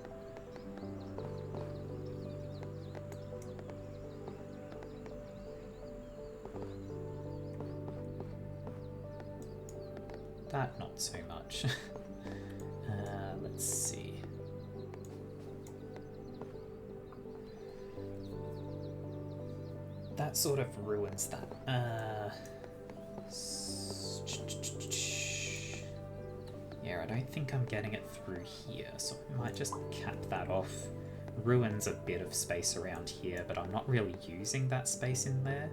That not so much. Let's see. That sort of ruins that. Yeah, I don't think I'm getting it through here, so I might just cap that off. Ruins a bit of space around here, but I'm not really using that space in there.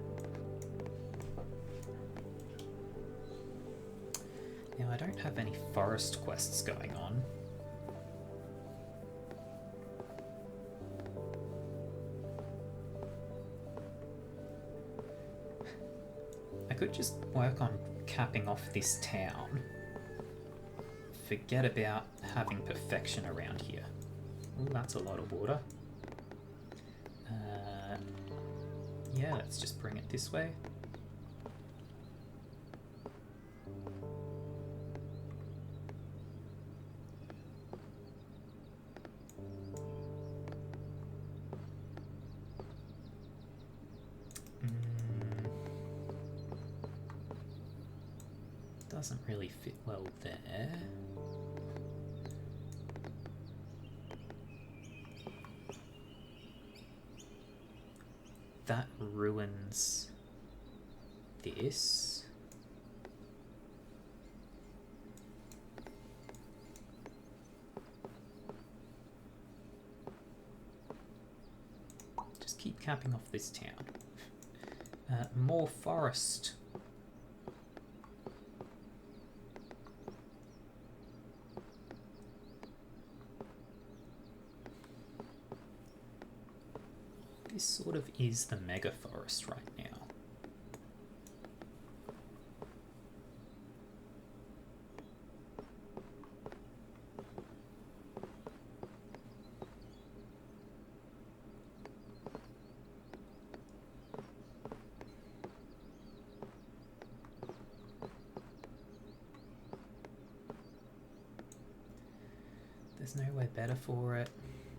Now, I don't have any forest quests going on. I could just work on capping off this town. Forget about having perfection around here. Ooh, that's a lot of water. Yeah, let's just bring it this way. Doesn't really fit well there. that ruins this. Just keep capping off this town. More forest. This sort of is the mega forest right now. There's nowhere better for it.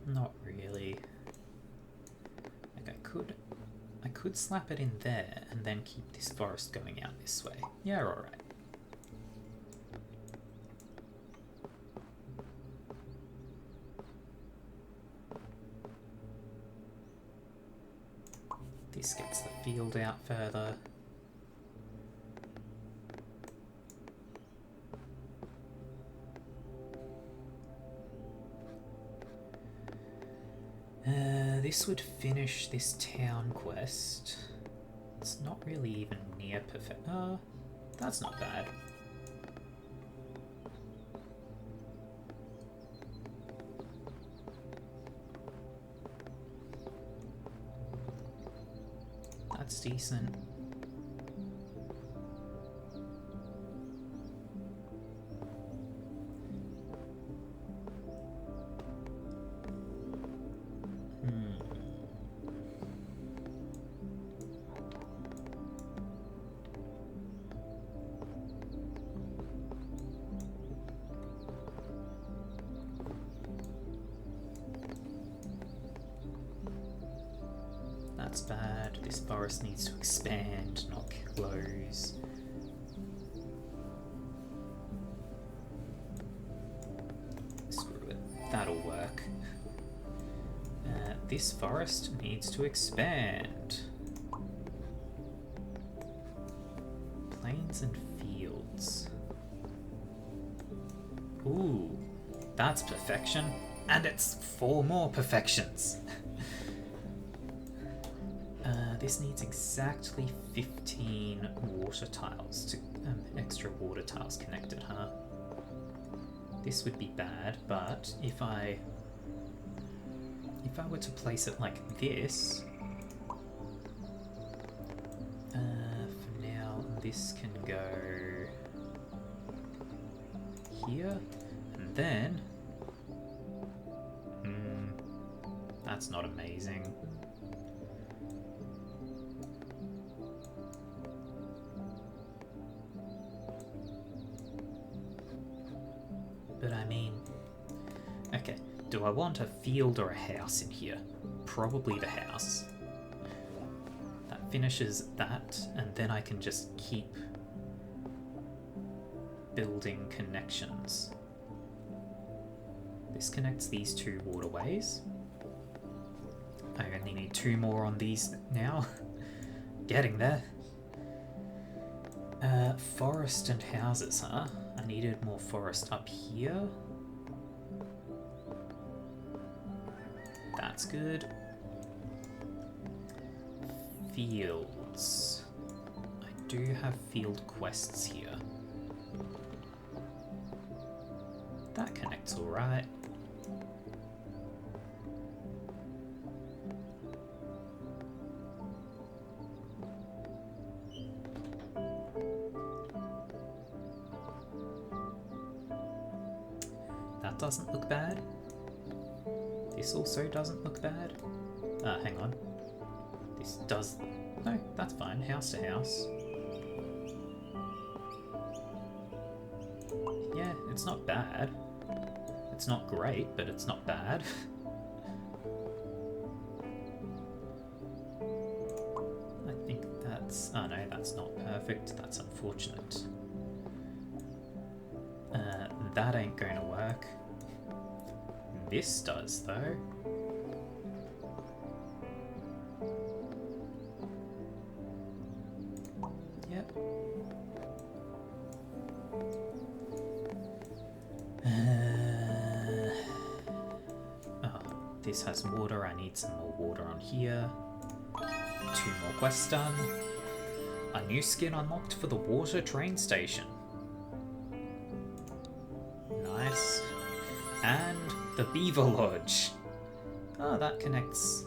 Not really. Like I could slap it in there and then keep this forest going out this way. Yeah, alright. This gets the field out further. This would finish this town quest. It's not really even near perfect. That's not bad. That's decent. That's bad. This forest needs to expand, not close. Screw it. That'll work. This forest needs to expand. Plains and fields. Ooh, that's perfection. And it's 4 more perfections. This needs exactly 15 water tiles to extra water tiles connected, huh? This would be bad, but if I were to place it like this, for now this can go here, and then that's not amazing. But I mean, okay, do I want a field or a house in here? Probably the house. That finishes that, and then I can just keep building connections. This connects these 2 waterways. I only need 2 more on these now. Getting there. Forest and houses, huh? I needed more forest up here. That's good. Fields. I do have field quests here. That connects alright. That doesn't look bad. This also doesn't look bad. Hang on. This does... No, that's fine. House to house. Yeah, it's not bad. It's not great, but it's not bad. I think that's... Oh no, that's not perfect. That's unfortunate. That ain't going to work. This does, though. This has water. I need some more water on here. 2 more quests done. A new skin unlocked for the water train station. Nice. And the Beaver Lodge. Oh, that connects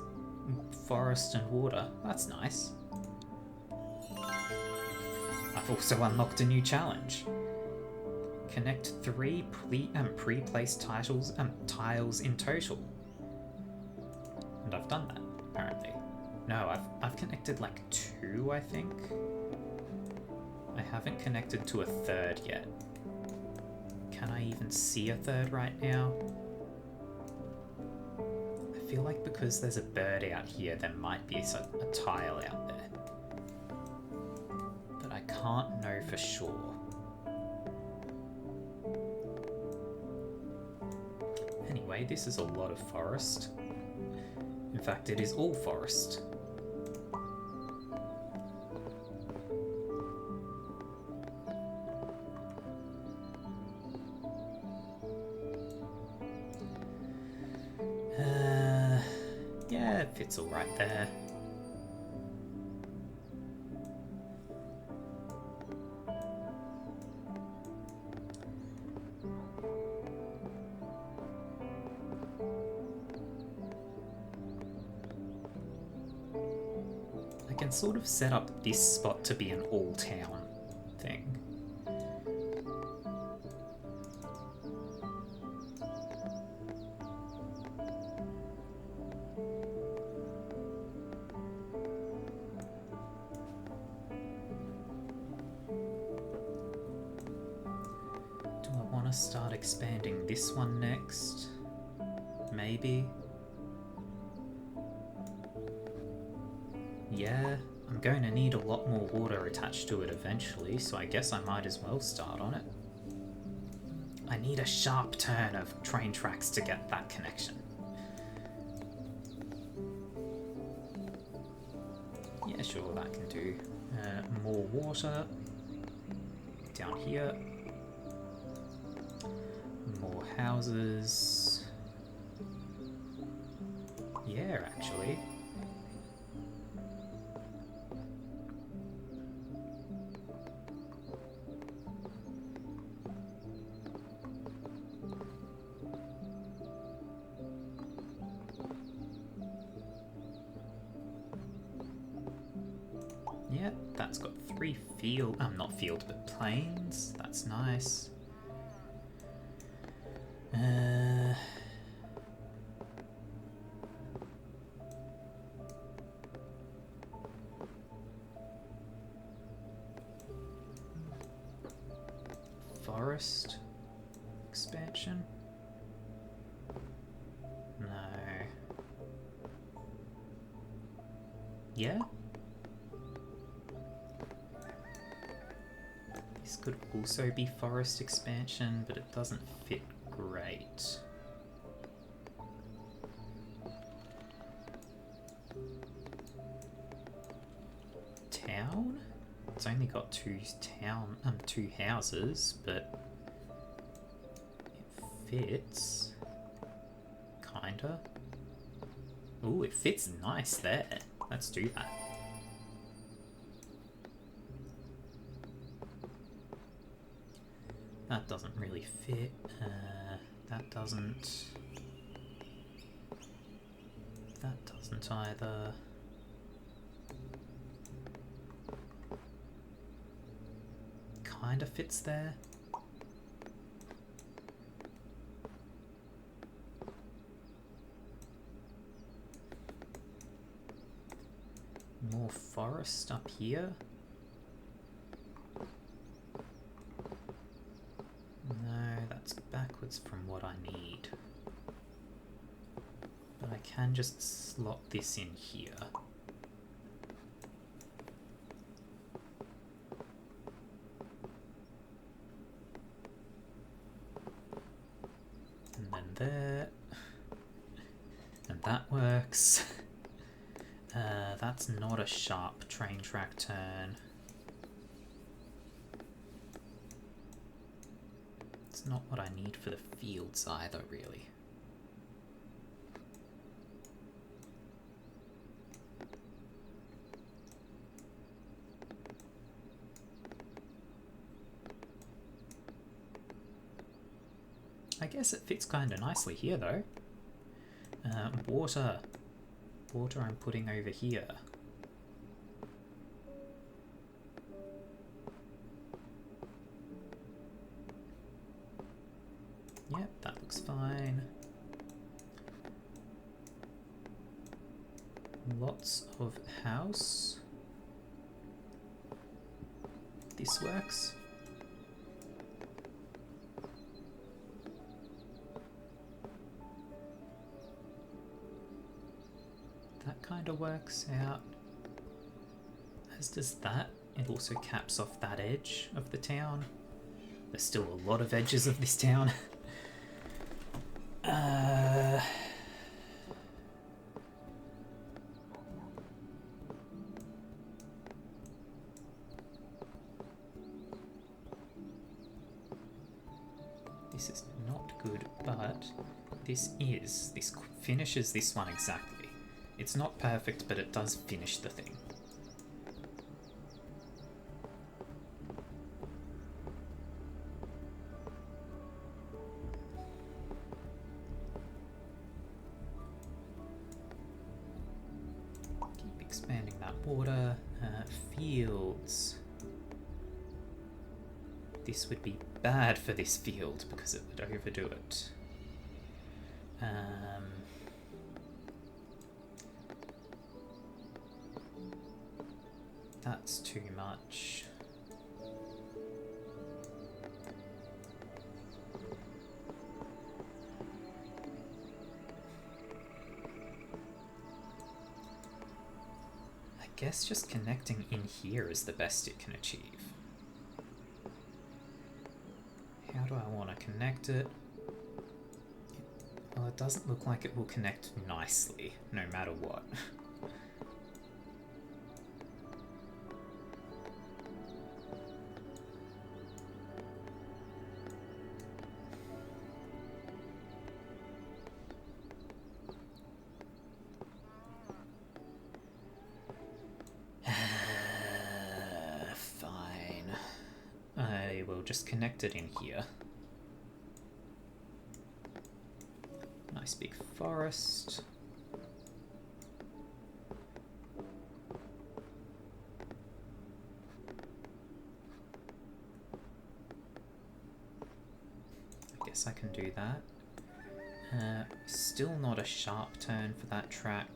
forest and water. That's nice. I've also unlocked a new challenge. Connect 3 pre-placed tiles in total. And I've done that, apparently. No, I've connected like 2, I think. I haven't connected to a 3rd yet. Can I even see a 3rd right now? I feel like because there's a bird out here, there might be a tile out there. But I can't know for sure. Anyway, this is a lot of forest. In fact, it is all forest. Yeah, it fits all right there. I can sort of set up this spot to be an all-town thing. Do I want to start expanding this one next? Maybe. Yeah, I'm going to need a lot more water attached to it eventually, so I guess I might as well start on it. I need a sharp turn of train tracks to get that connection. Yeah, sure, that can do. More water. Down here. More houses. Yeah, actually. Yeah, that's got 3 but plains. That's nice. Forest expansion? No. Yeah? This could also be forest expansion, but it doesn't fit great. Town? It's only got 2 houses, but it fits. Kinda. Ooh, it fits nice there. Let's do that. That doesn't really fit. That doesn't. That doesn't either. Kinda fits there. More forest up here. No, that's backwards from what I need. But I can just slot this in here. And then there. And that works. That's not a sharp train track turn. It's not what I need for the fields either, really. I guess it fits kind of nicely here though. Water. Water I'm putting over here. Yep, that looks fine. Lots of house. This works. That kind of works out. As does that. It also caps off that edge of the town. There's still a lot of edges of this town. This is not good, but this finishes this one exactly. It's not perfect, but it does finish the thing. Keep expanding that water. Fields. This would be bad for this field because it would overdo it. That's too much. I guess just connecting in here is the best it can achieve. How do I want to connect it? Well, it doesn't look like it will connect nicely, no matter what. Fine. I will just connect it in here. Nice big forest. I guess I can do that. Still not a sharp turn for that track.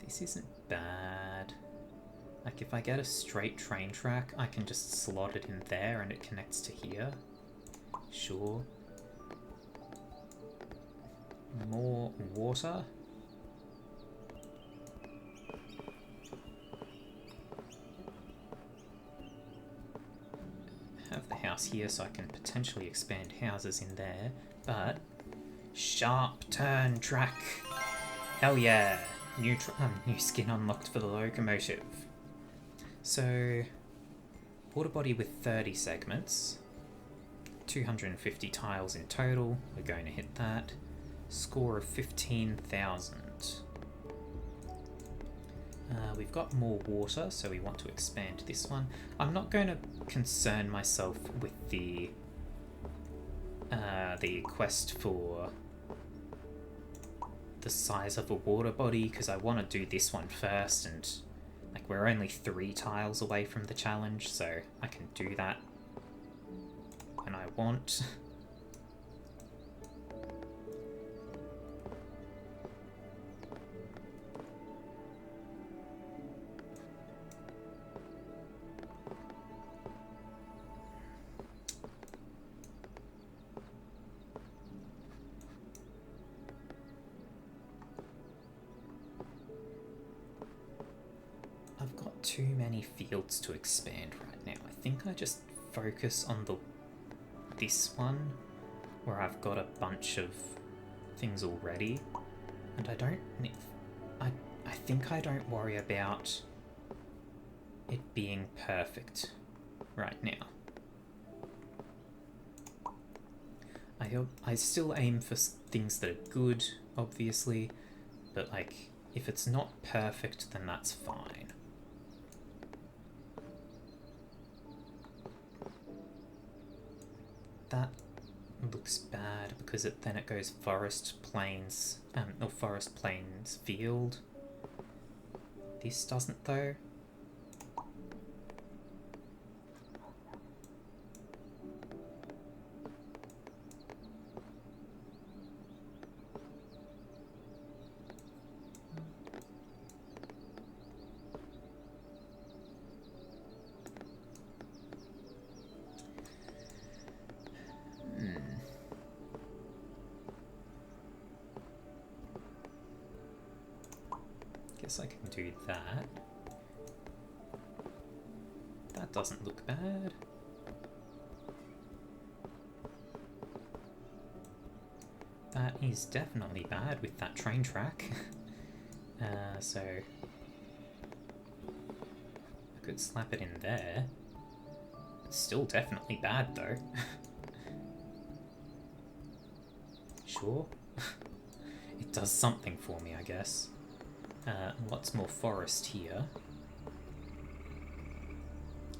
This isn't bad. Like if I get a straight train track, I can just slot it in there and it connects to here. Sure. More water. Have the house here so I can potentially expand houses in there, but sharp turn track. Hell yeah. New skin unlocked for the locomotive. So, water body with 30 segments, 250 tiles in total, we're going to hit that. Score of 15,000. We've got more water, so we want to expand this one. I'm not going to concern myself with the quest for the size of a water body, because I want to do this one first, and like we're only 3 tiles away from the challenge, so I can do that when I want. Too many fields to expand right now. I think I just focus on this one where I've got a bunch of things already, and I think I don't worry about it being perfect right now. I still aim for things that are good, obviously, but like, if it's not perfect, then that's fine. That looks bad because then it goes forest plains, or forest plains field. This doesn't though. I can do that. That doesn't look bad. That is definitely bad with that train track. So I could slap it in there. It's still definitely bad though. Sure. It does something for me, I guess. Lots more forest here.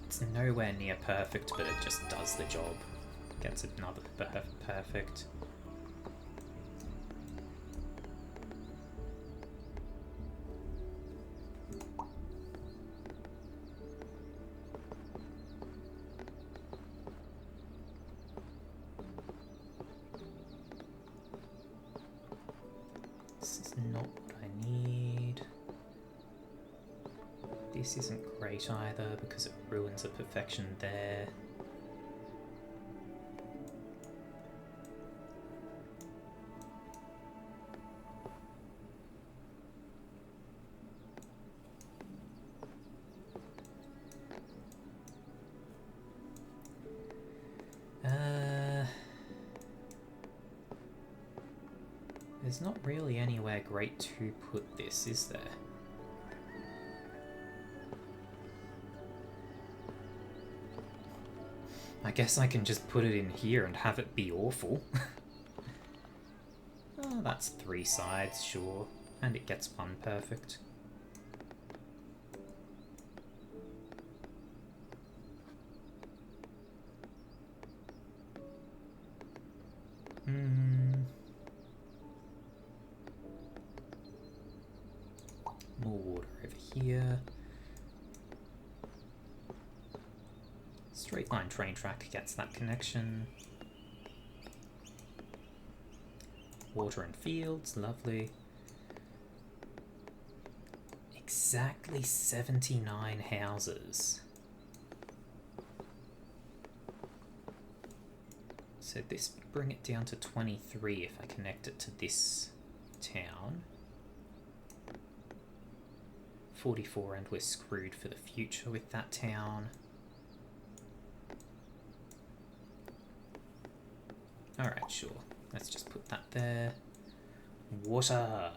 It's nowhere near perfect, but it just does the job. Gets another perfect. This is not what I need. This isn't great either because it ruins a perfection there. There's not really anywhere great to put this, is there? I guess I can just put it in here and have it be awful. Oh, that's 3 sides, sure. And it gets 1 perfect. More water over here. Straight line train track gets that connection. Water and fields, lovely. Exactly 79 houses. So this would bring it down to 23 if I connect it to this town. 44, and we're screwed for the future with that town. Alright, sure. Let's just put that there. Water!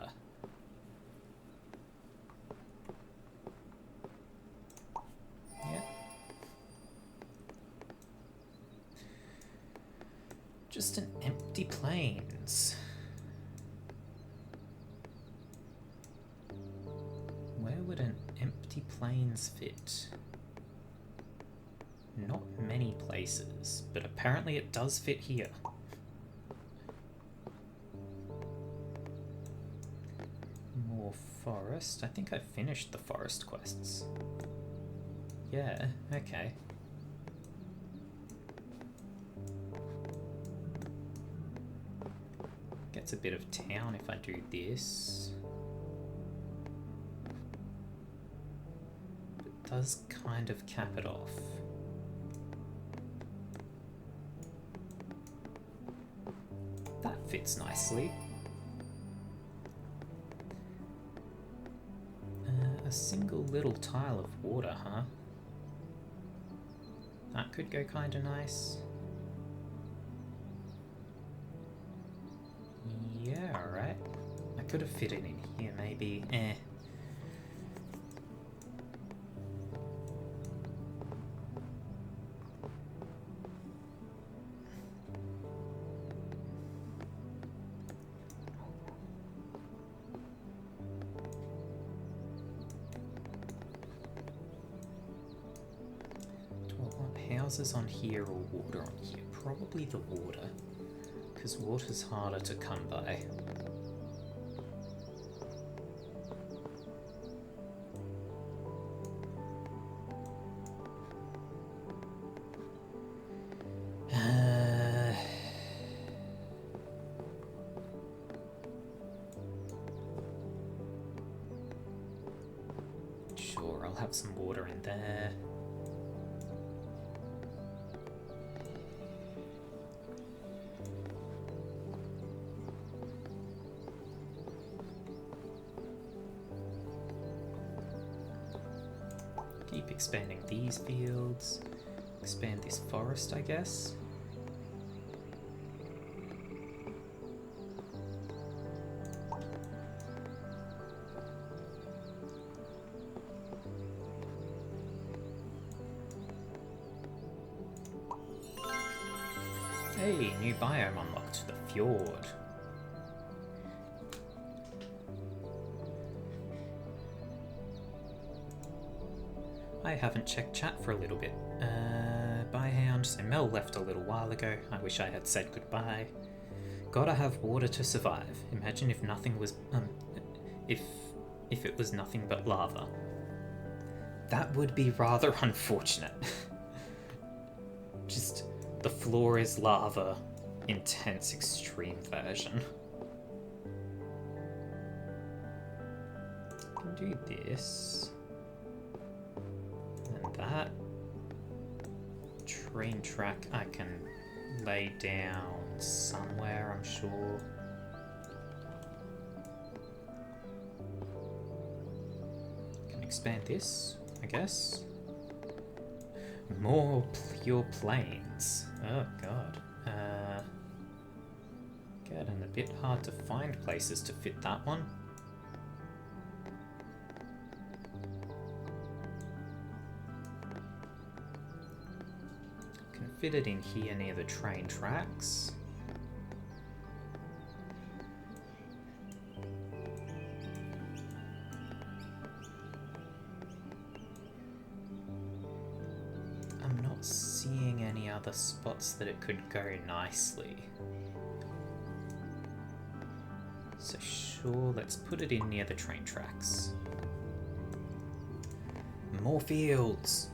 Yeah. Just an empty plains. Where would an empty plains fit? Not many places, but apparently it does fit here. More forest. I think I finished the forest quests. Yeah, okay. Gets a bit of town if I do this. But does kind of cap it off. That fits nicely. A single little tile of water, huh? That could go kinda nice. Yeah, alright. I could have fit it in here, maybe. houses on here or water on here? Probably the water, because water's harder to come by. Sure, I'll have some water in there. Keep expanding these fields. Expand this forest, I guess. Hey, new biome unlocked, the fjord. I haven't checked chat for a little bit. Bye, Hound. So Mel left a little while ago. I wish I had said goodbye. Gotta have water to survive. Imagine if nothing was, if it was nothing but lava. That would be rather unfortunate. Just, the floor is lava. Intense extreme version. I can do this. And that. Train track I can lay down somewhere, I'm sure. Can expand this, I guess. More pure plains. Oh god. Getting a bit hard to find places to fit that one. Can fit it in here near the train tracks. I'm not seeing any other spots that it could go nicely. So sure, let's put it in near the train tracks. More fields!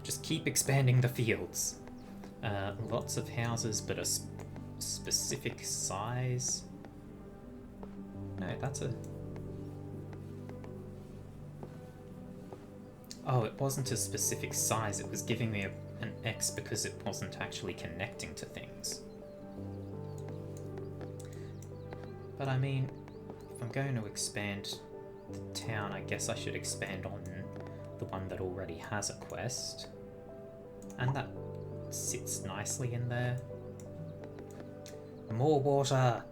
Just keep expanding the fields. Lots of houses, but a specific size. No, that's a... Oh, it wasn't a specific size, it was giving me an X because it wasn't actually connecting to things. But I mean, if I'm going to expand the town, I guess I should expand on the one that already has a quest. And that sits nicely in there. More water!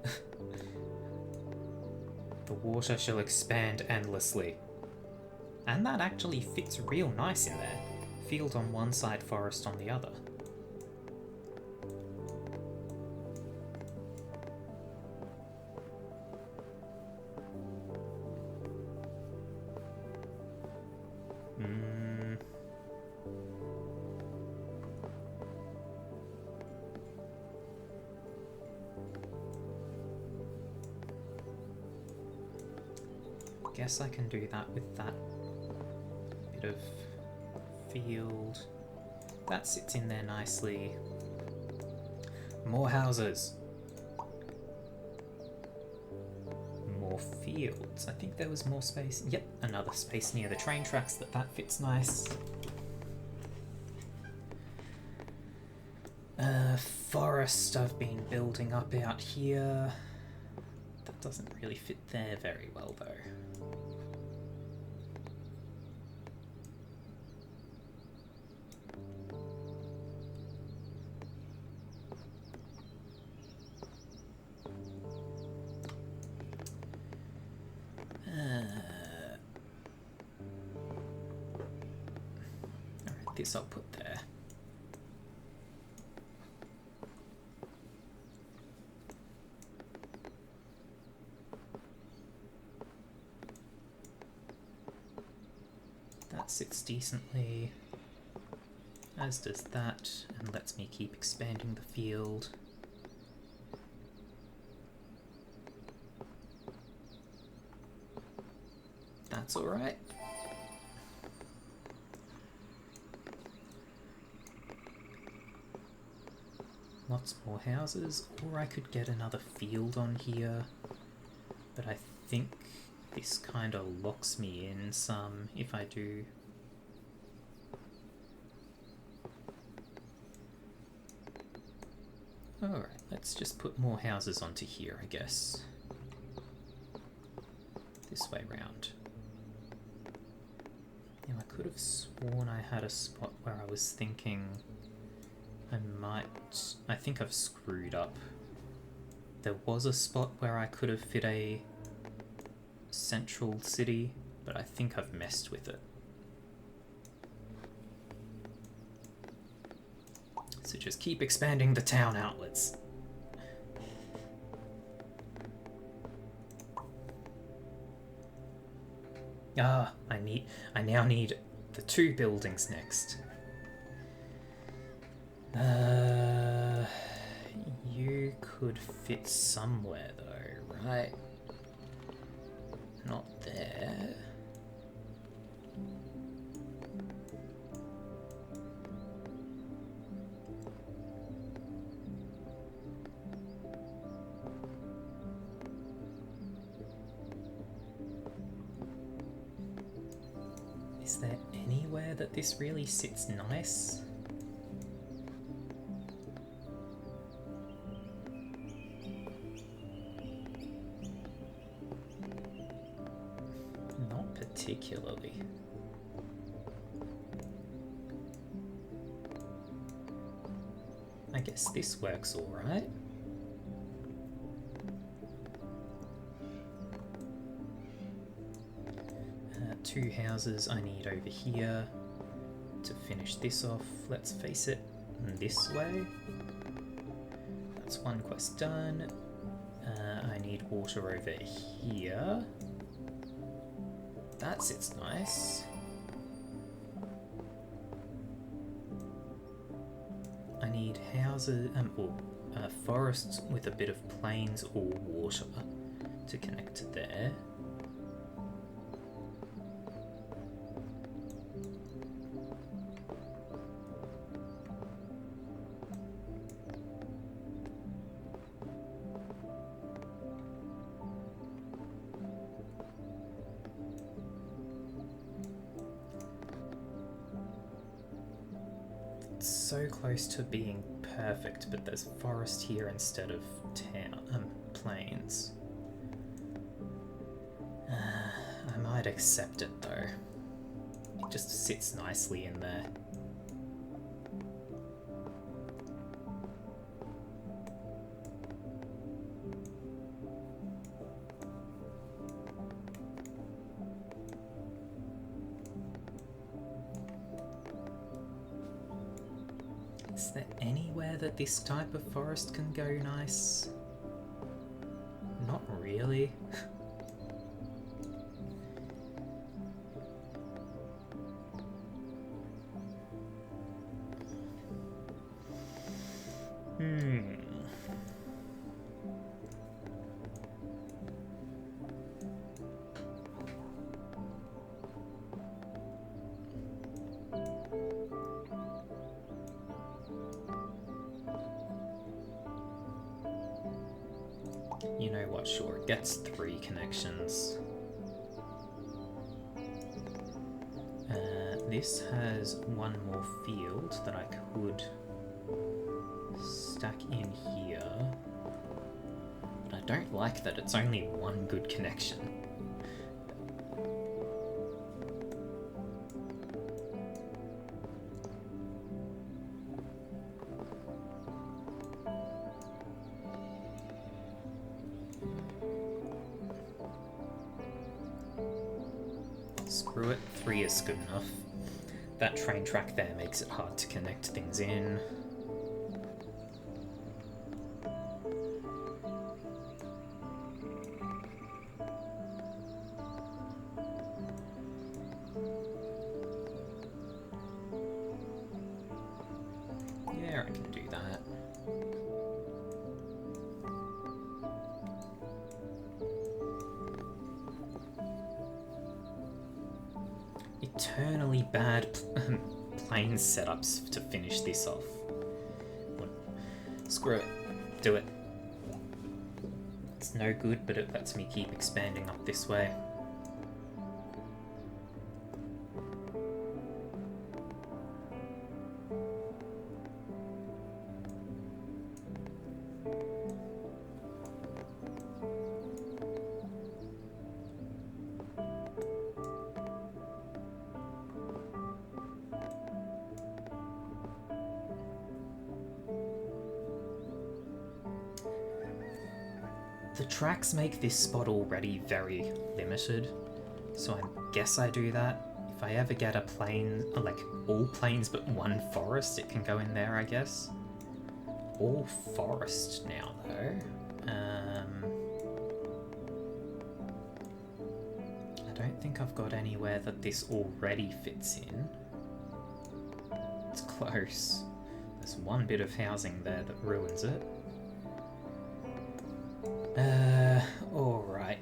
The water shall expand endlessly. And that actually fits real nice in there. Field on one side, forest on the other. Guess I can do that with that bit of field. That sits in there nicely. More houses. More fields. I think there was more space. Yep, another space near the train tracks that fits nice. Forest I've been building up out here. That doesn't really fit there very well though. Alright, this I'll put there. That sits decently, as does that, and lets me keep expanding the field. That's alright. Lots more houses, or I could get another field on here, but I think this kind of locks me in some if I do. Alright, let's just put more houses onto here, I guess. This way round. Now I could have sworn I had a spot where I was thinking I think I've screwed up. There was a spot where I could have fit a central city, but I think I've messed with it. So just keep expanding the town outlets. Ah, I now need the 2 buildings next. You could fit somewhere though, right? Not there. Is there anywhere that this really sits nice? Not particularly. I guess this works all right. 2 houses I need over here to finish this off. Let's face it, this way. That's 1 quest done. I need water over here. That sits nice. I need houses, or forests with a bit of plains or water to connect to there. So close to being perfect, but there's forest here instead of plains. I might accept it though. It just sits nicely in there. Is there anywhere that this type of forest can go nice? Not really. You know what, sure, it gets 3 connections. This has 1 more field that I could stack in here. But I don't like that it's only 1 good connection. Screw it, 3 is good enough. That train track there makes it hard to connect things in. I can do that. Eternally bad plane setups to finish this off. Screw it. Do it. It's no good, but it lets me keep expanding up this way. The tracks make this spot already very limited, so I guess I do that. If I ever get a plane, like all planes but one forest, it can go in there, I guess. All forest now, though. I don't think I've got anywhere that this already fits in. It's close. There's one bit of housing there that ruins it. Alright,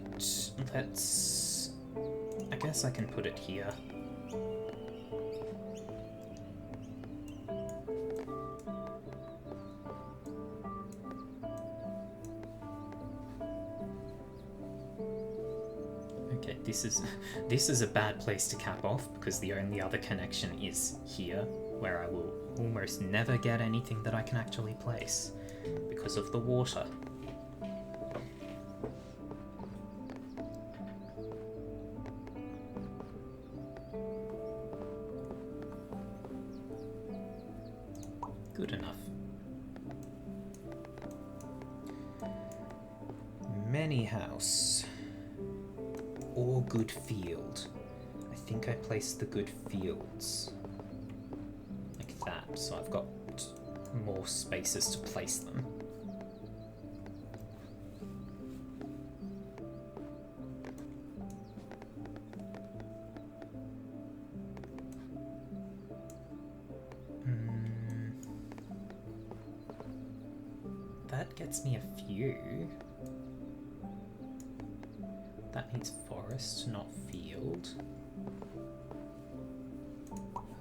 let's... I guess I can put it here. Okay, this is a bad place to cap off because the only other connection is here, where I will almost never get anything that I can actually place because of the water. Good enough. Many house. Or good field. I think I placed the good fields. Like that, so I've got more spaces to place them. That gets me a few. That needs forest, not field.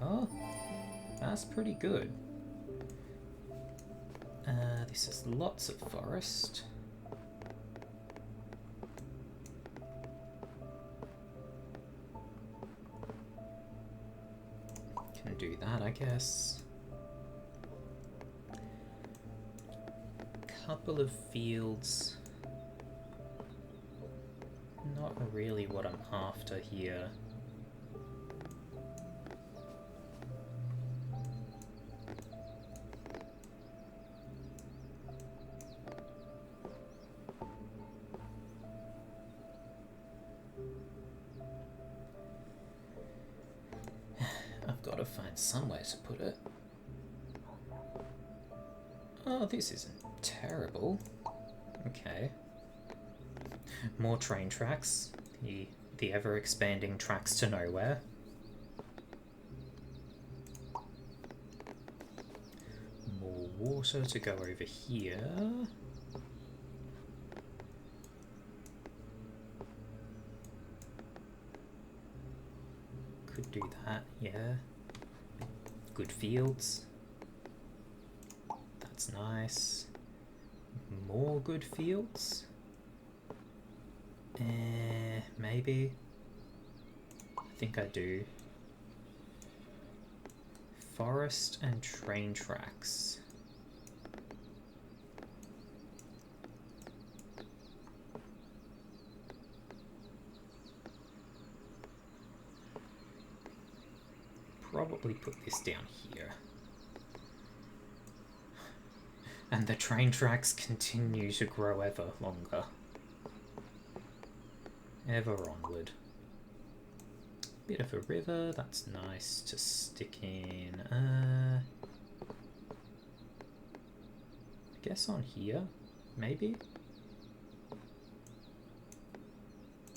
Oh, that's pretty good. This is lots of forest. Can do that, I guess. Couple of fields. Not really what I'm after here. I've got to find somewhere to put it. Oh, this isn't terrible. Okay. More train tracks. The ever-expanding tracks to nowhere. More water to go over here. Could do that, yeah. Good fields. That's nice. More good fields? Maybe. I think I do. Forest and train tracks. Probably put this down here. And the train tracks continue to grow ever longer. Ever onward. Bit of a river, that's nice to stick in. I guess on here, maybe?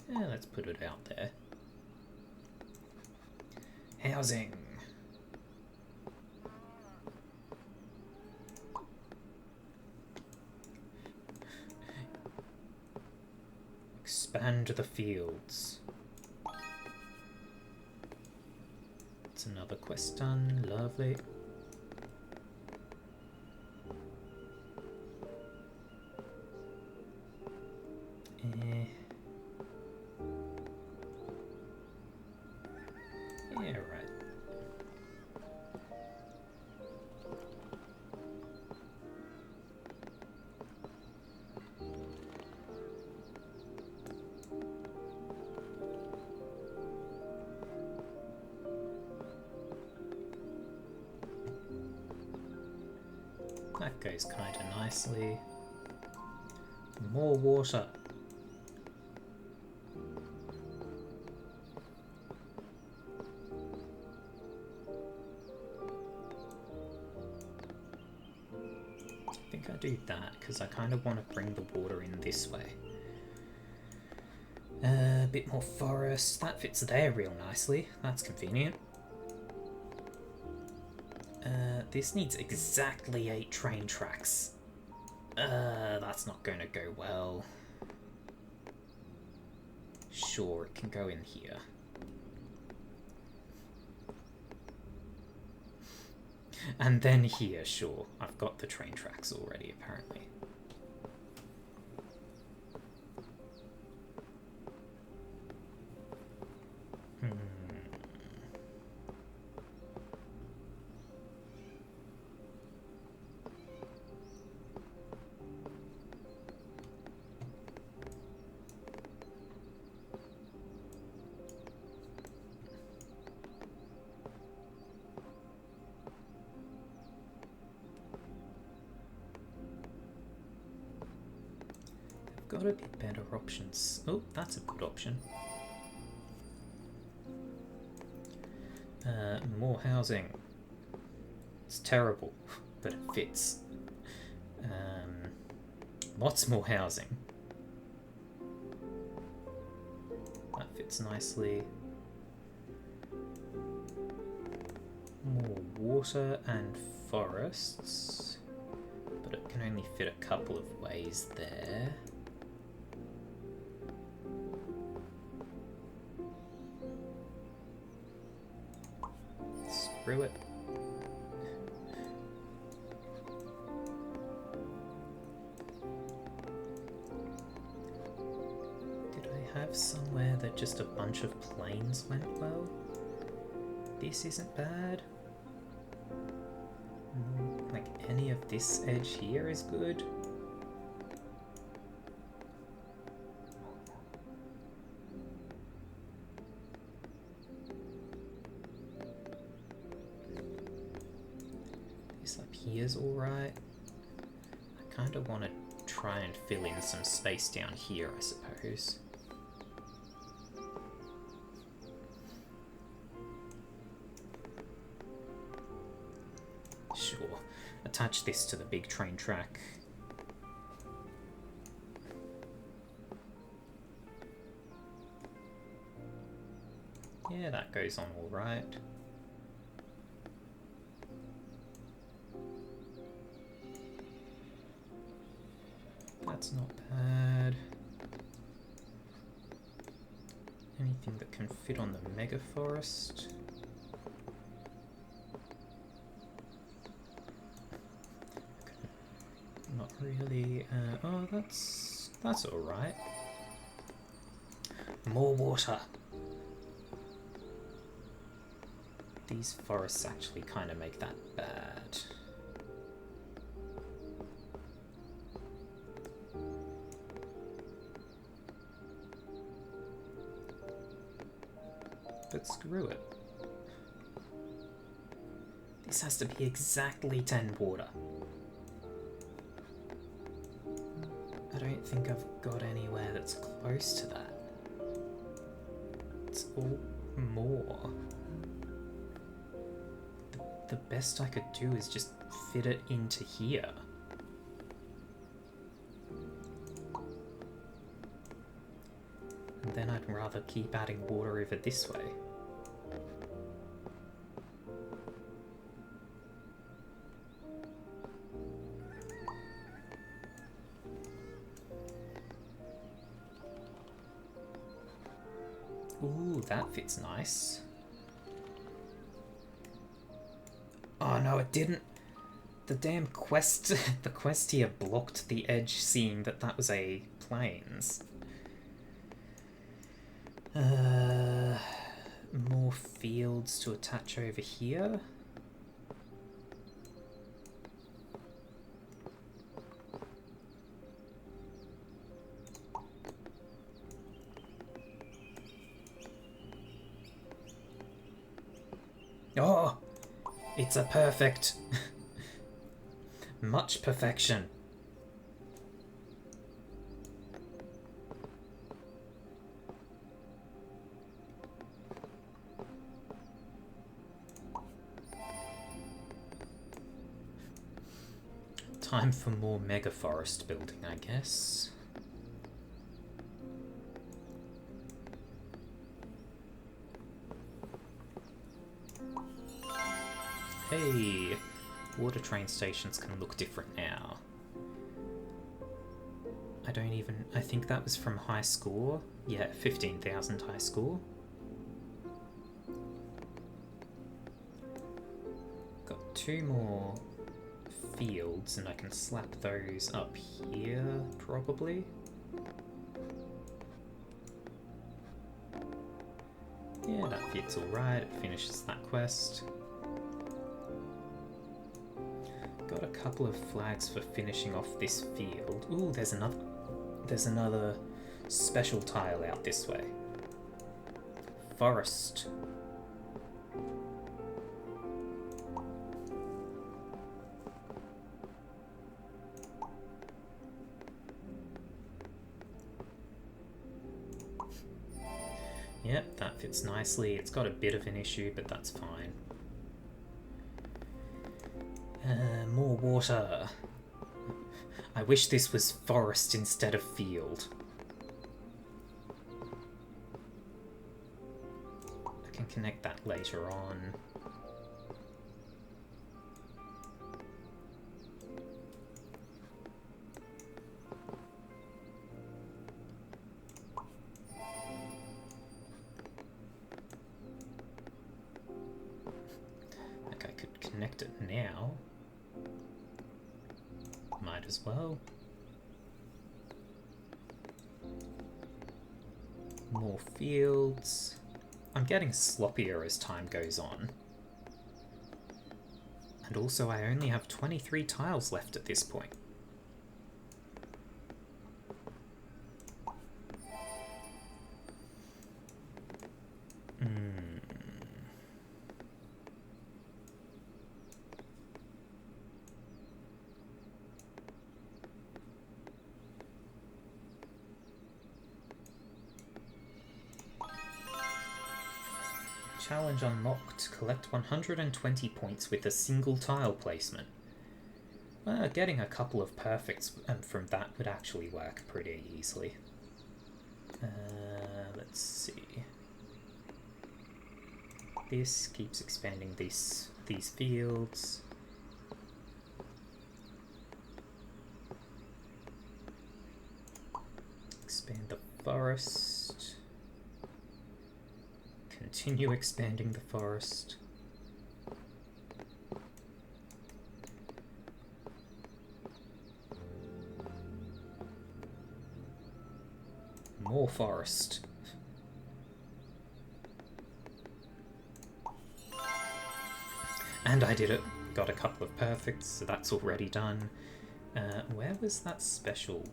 Yeah, let's put it out there. Housing. and the fields. It's another quest done. Lovely. Yeah, right. That goes kind of nicely. More water. I think I do that because I kind of want to bring the water in this way. A bit more forest. That fits there real nicely. That's convenient. This needs exactly 8 train tracks. That's not going to go well. Sure, it can go in here. And then here, sure. I've got the train tracks already, apparently. Got to be better options. Oh, that's a good option. More housing. It's terrible, but it fits. Lots more housing. That fits nicely. More water and forests, but it can only fit a couple of ways there. Screw it. Did I have somewhere that just a bunch of plains went well? This isn't bad. Like any of this edge here is good. Here's alright. I kind of want to try and fill in some space down here, I suppose. Sure. Attach this to the big train track. Yeah, that goes on alright. That's not bad. Anything that can fit on the mega forest. Not really. Oh, that's all right. More water. These forests actually kind of make that bad. But screw it. This has to be exactly 10 water. I don't think I've got anywhere that's close to that. It's all more. The best I could do is just fit it into here. And then I'd rather keep adding water over this way. Ooh, that fits nice. Oh no, it didn't. The damn quest, the quest here blocked the edge, seeing that that was a plains. More fields to attach over here. Oh, it's a perfect. Much perfection. Time for more mega forest building, I guess. Hey, water train stations can look different now. I think that was from high score. Yeah, 15,000 high score. Got 2 more fields and I can slap those up here, probably. Yeah, that fits alright, it finishes that quest. Got a couple of flags for finishing off this field. Ooh, there's another special tile out this way. Forest. Yep, that fits nicely. It's got a bit of an issue, but that's fine. More water. I wish this was forest instead of field. I can connect that later on. Like I could connect it now. Might as well. More fields. I'm getting sloppier as time goes on. And also I only have 23 tiles left at this point. Challenge unlocked. Collect 120 points with a single tile placement. Getting a couple of perfects from that would actually work pretty easily. Let's see. This keeps expanding these fields. Expand the forest. Continue expanding the forest. More forest. And I did it. Got a couple of perfects, so that's already done. Where was that special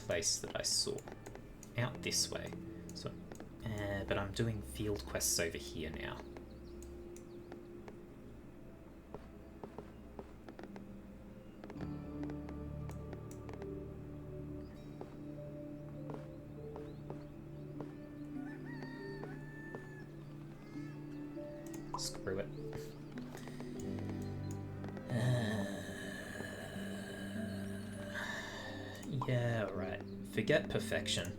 place that I saw? Out this way. So, but I'm doing field quests over here now. Screw it. Yeah, right. Forget perfection.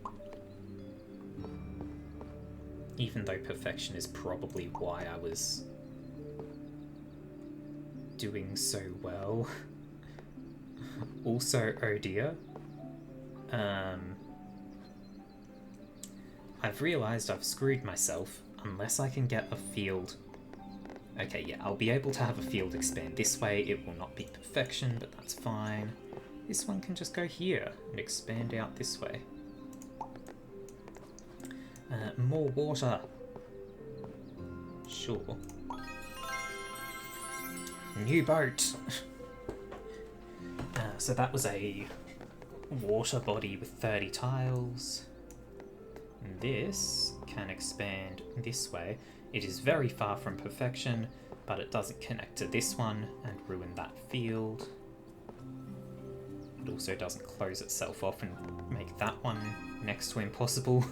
Even though perfection is probably why I was doing so well. Also, oh dear. I've realised I've screwed myself unless I can get a field. Okay, yeah, I'll be able to have a field expand this way. It will not be perfection, but that's fine. This one can just go here and expand out this way. More water. Sure. New boat. So that was a water body with 30 tiles. This can expand this way. It is very far from perfection, but it doesn't connect to this one and ruin that field. It also doesn't close itself off and make that one next to impossible.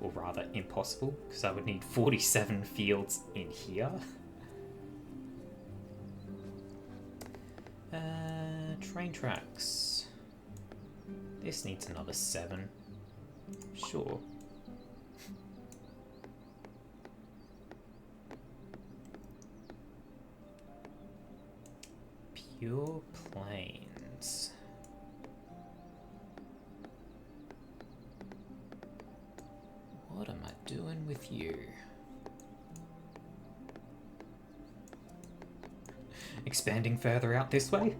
Or rather, impossible, because I would need 47 fields in here. Train tracks. This needs another 7. Sure. Pure plains. What am I doing with you? Expanding further out this way?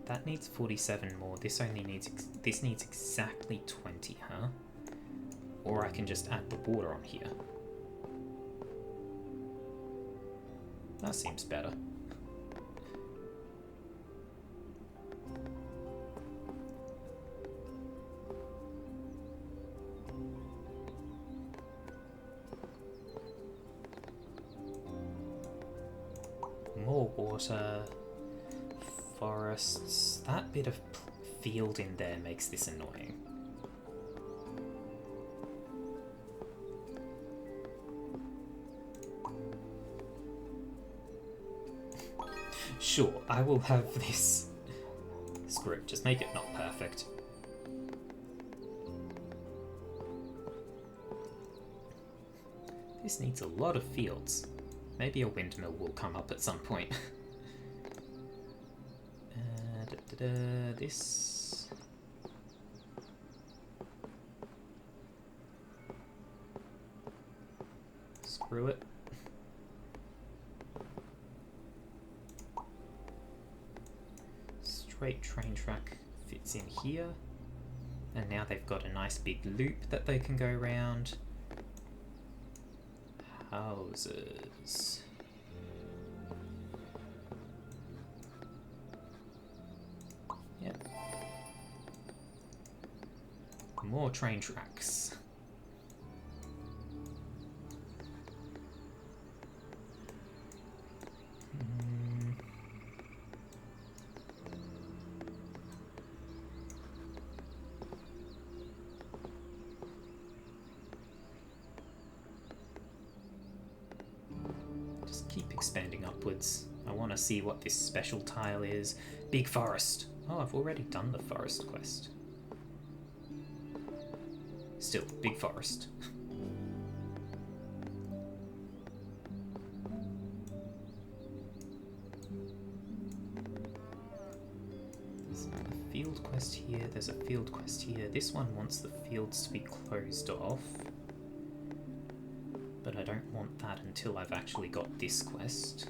That needs 47 more. This needs exactly 20, huh? Or I can just add the water on here. That seems better. More water. Forests. That bit of field in there makes this annoying. Sure, I will have this. Screw it, just make it not perfect. This needs a lot of fields. Maybe a windmill will come up at some point. This. Screw it. Straight train track fits in here. And now they've got a nice big loop that they can go around. Houses. Yep. More train tracks. Just keep expanding upwards. I want to see what this special tile is. Big forest. Oh, I've already done the forest quest. Still, big forest. There's a field quest here, there's a field quest here. This one wants the fields to be closed off. But I don't want that until I've actually got this quest.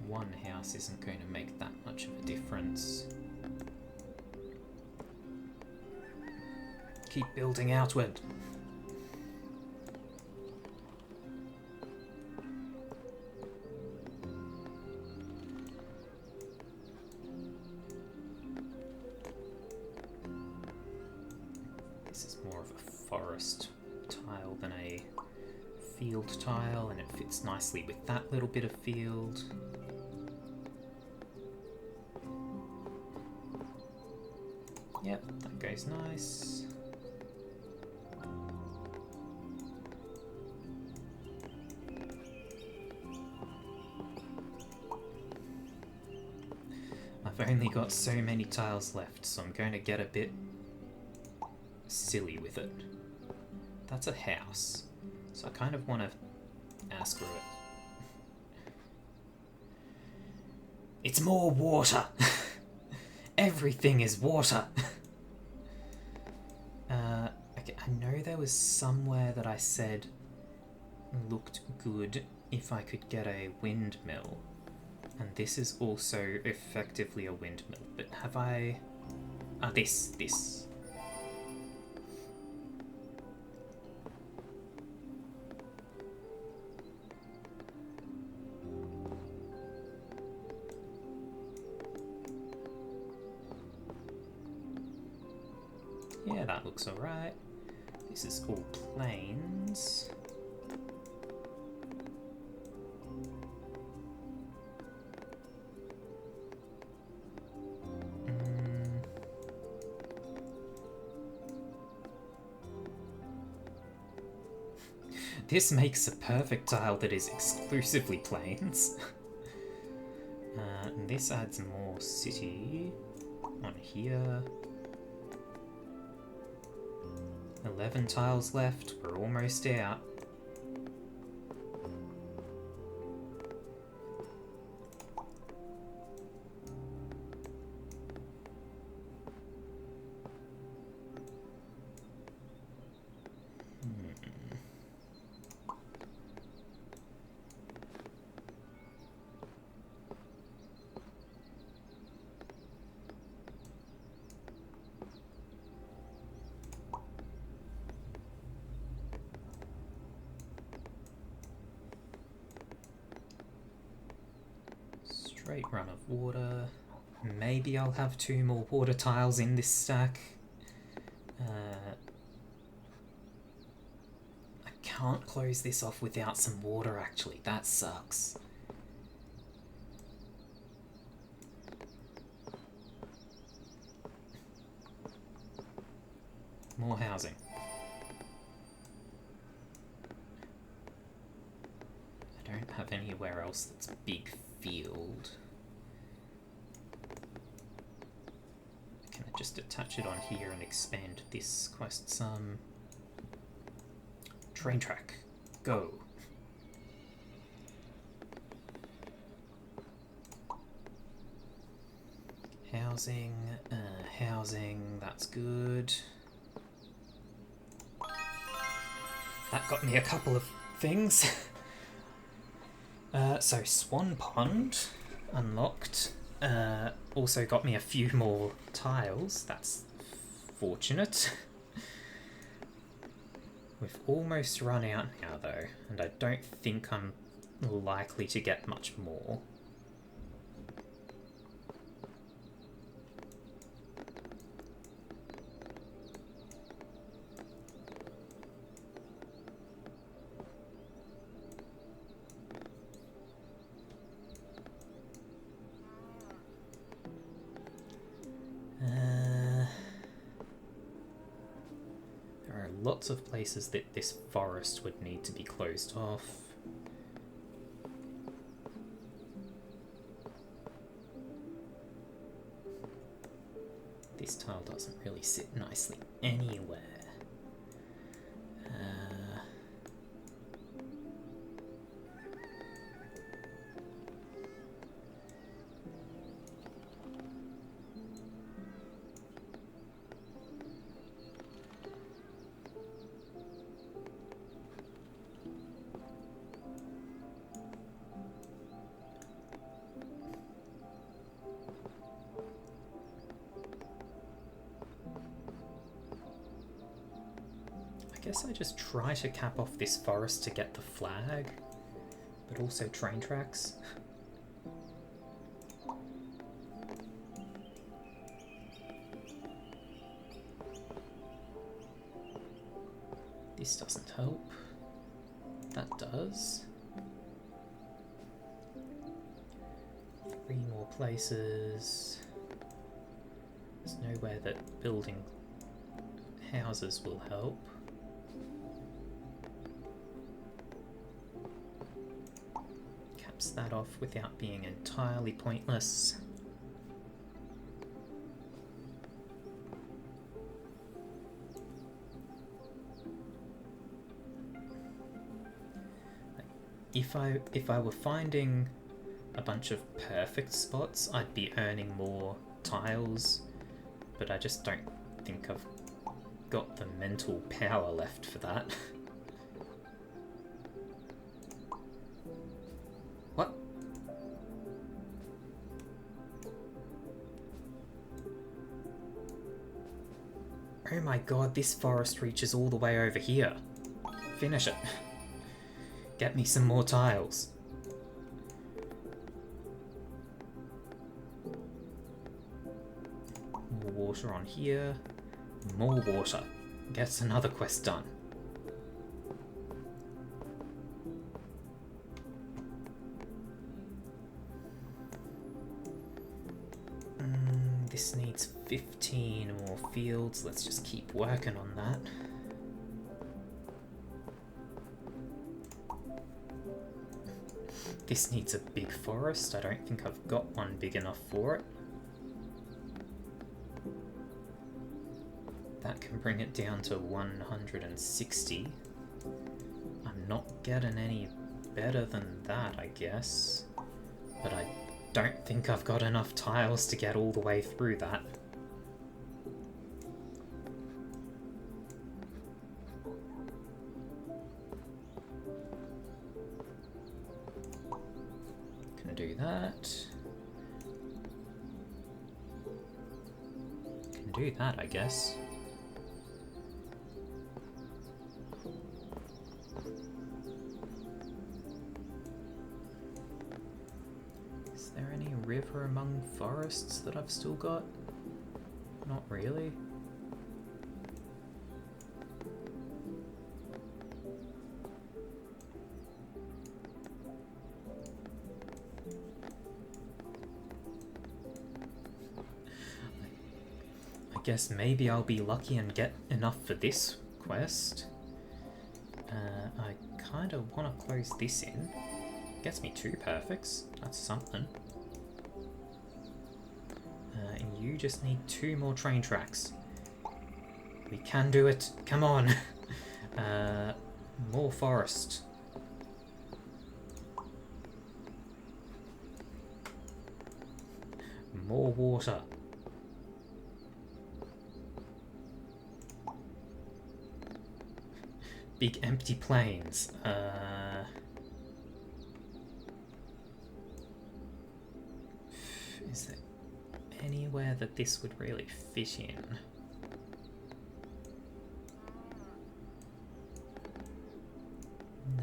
One house isn't going to make that much of a difference. Keep building outward. This is more of a forest tile than a field tile, and it fits nicely with that little bit of field. Yep, that goes nice. I've only got so many tiles left, so I'm going to get a bit silly with it. That's a house, so I kind of want to screw it. It's more water. Everything is water. Okay, I know there was somewhere that I said looked good if I could get a windmill. And this is also effectively a windmill. But have I... this. Yeah, that looks alright. This is all plains. This makes a perfect tile that is exclusively plains. And this adds more city on here. 11 tiles left, we're almost out. Straight run of water. Maybe I'll have 2 more water tiles in this stack. I can't close this off without some water, actually. That sucks. More housing. I don't have anywhere else that's big field. Can I just attach it on here and expand this quest some? Train track, go. Housing, that's good. That got me a couple of things. So Swan Pond unlocked. Also got me a few more tiles. That's fortunate. We've almost run out now though, and I don't think I'm likely to get much more. Lots of places that this forest would need to be closed off. This tile doesn't really sit nicely anywhere. I guess I just try to cap off this forest to get the flag, but also train tracks. This doesn't help. That does. 3 more places. There's nowhere that building houses will help. Caps that off without being entirely pointless. If I were finding a bunch of perfect spots, I'd be earning more tiles, but I just don't think I've got the mental power left for that. What? Oh my god, this forest reaches all the way over here. Finish it. Get me some more tiles. More water on here. More water. Gets another quest done. This needs 15 more fields. Let's just keep working on that. This needs a big forest. I don't think I've got one big enough for it. That can bring it down to 160. I'm not getting any better than that, I guess. But I don't think I've got enough tiles to get all the way through that. Can do that. Can do that, I guess. River among forests that I've still got? Not really. I guess maybe I'll be lucky and get enough for this quest. I kind of want to close this in. Gets me 2 perfects. That's something. And you just need 2 more train tracks. We can do it. Come on. More forest. More water. Big empty plains. Is there anywhere that this would really fit in?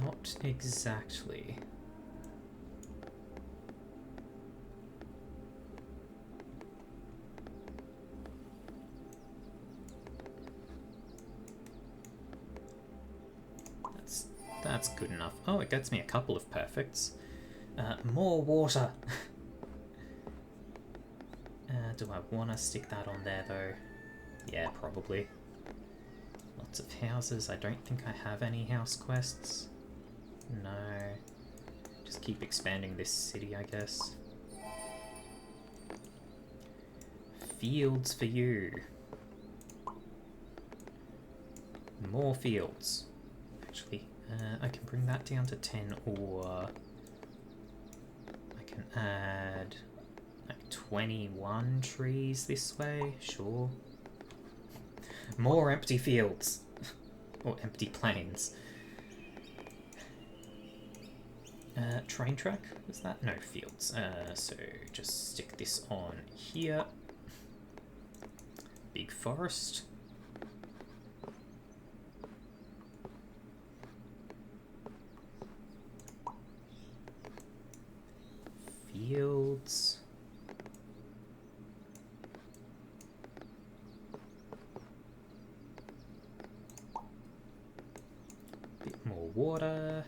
Not exactly. That's good enough. Oh, it gets me a couple of perfects. More water. Do I want to stick that on there though? Yeah, probably. Lots of houses. I don't think I have any house quests. No. Just keep expanding this city, I guess. Fields for you. More fields. Actually, I can bring that down to 10, or I can add like 21 trees this way, sure. More empty fields. Or empty plains. Train track, was that? No, fields. So just stick this on here. Big forest. Fields. Bit more water.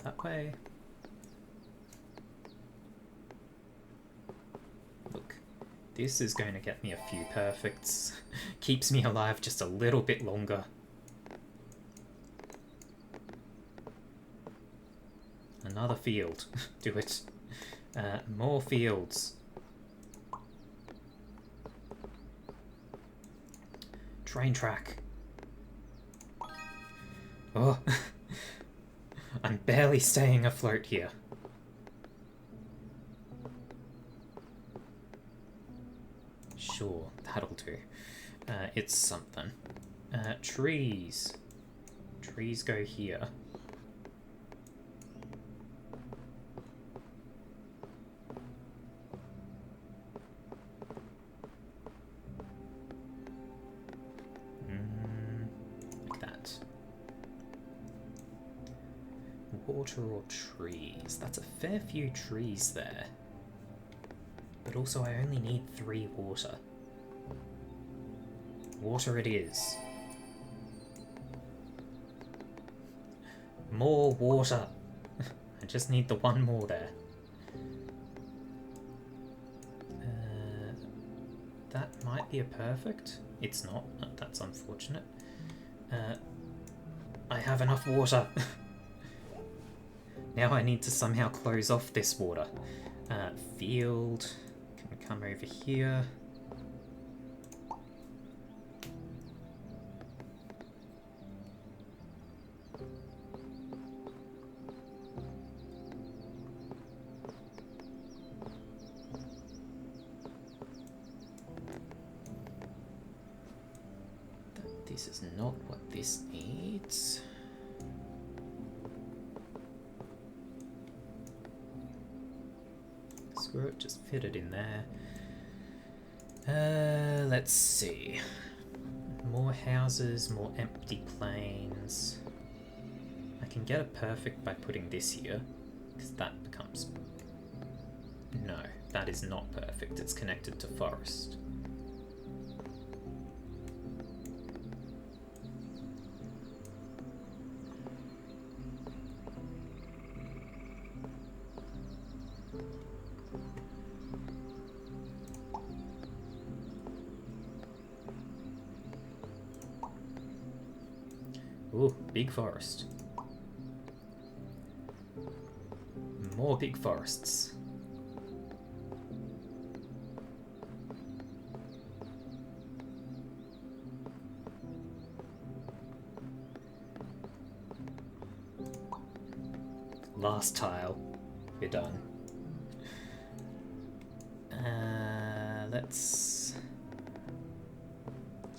That way. Look, this is going to get me a few perfects. Keeps me alive just a little bit longer. Another field. Do it. More fields. Train track. Oh, I'm barely staying afloat here. Sure, that'll do. It's something. Trees. Trees go here. Like that. Water or trees? That's a fair few trees there. But also I only need 3 water. Water it is. More water. I just need the 1 more there. That might be a perfect. It's not. That's unfortunate. I have enough water. Now I need to somehow close off this water. Field can come over here. This is not what this needs. Screw it, just fit it in there. Let's see. More houses, more empty plains. I can get a perfect by putting this here, because that becomes... No, that is not perfect. It's connected to forest. Ooh, big forest. More big forests. Last tile. We're done. Let's...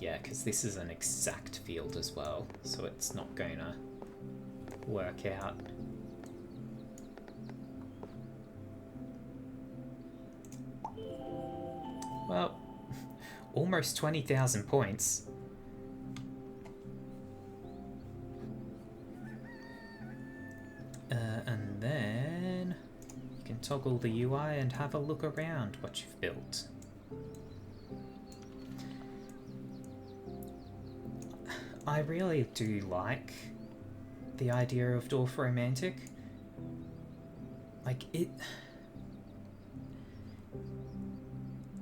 Yeah, because this is an exact field as well, so it's not going to work out. Well, almost 20,000 points. And then you can toggle the UI and have a look around what you've built. I really do like the idea of Dorfromantik. Like,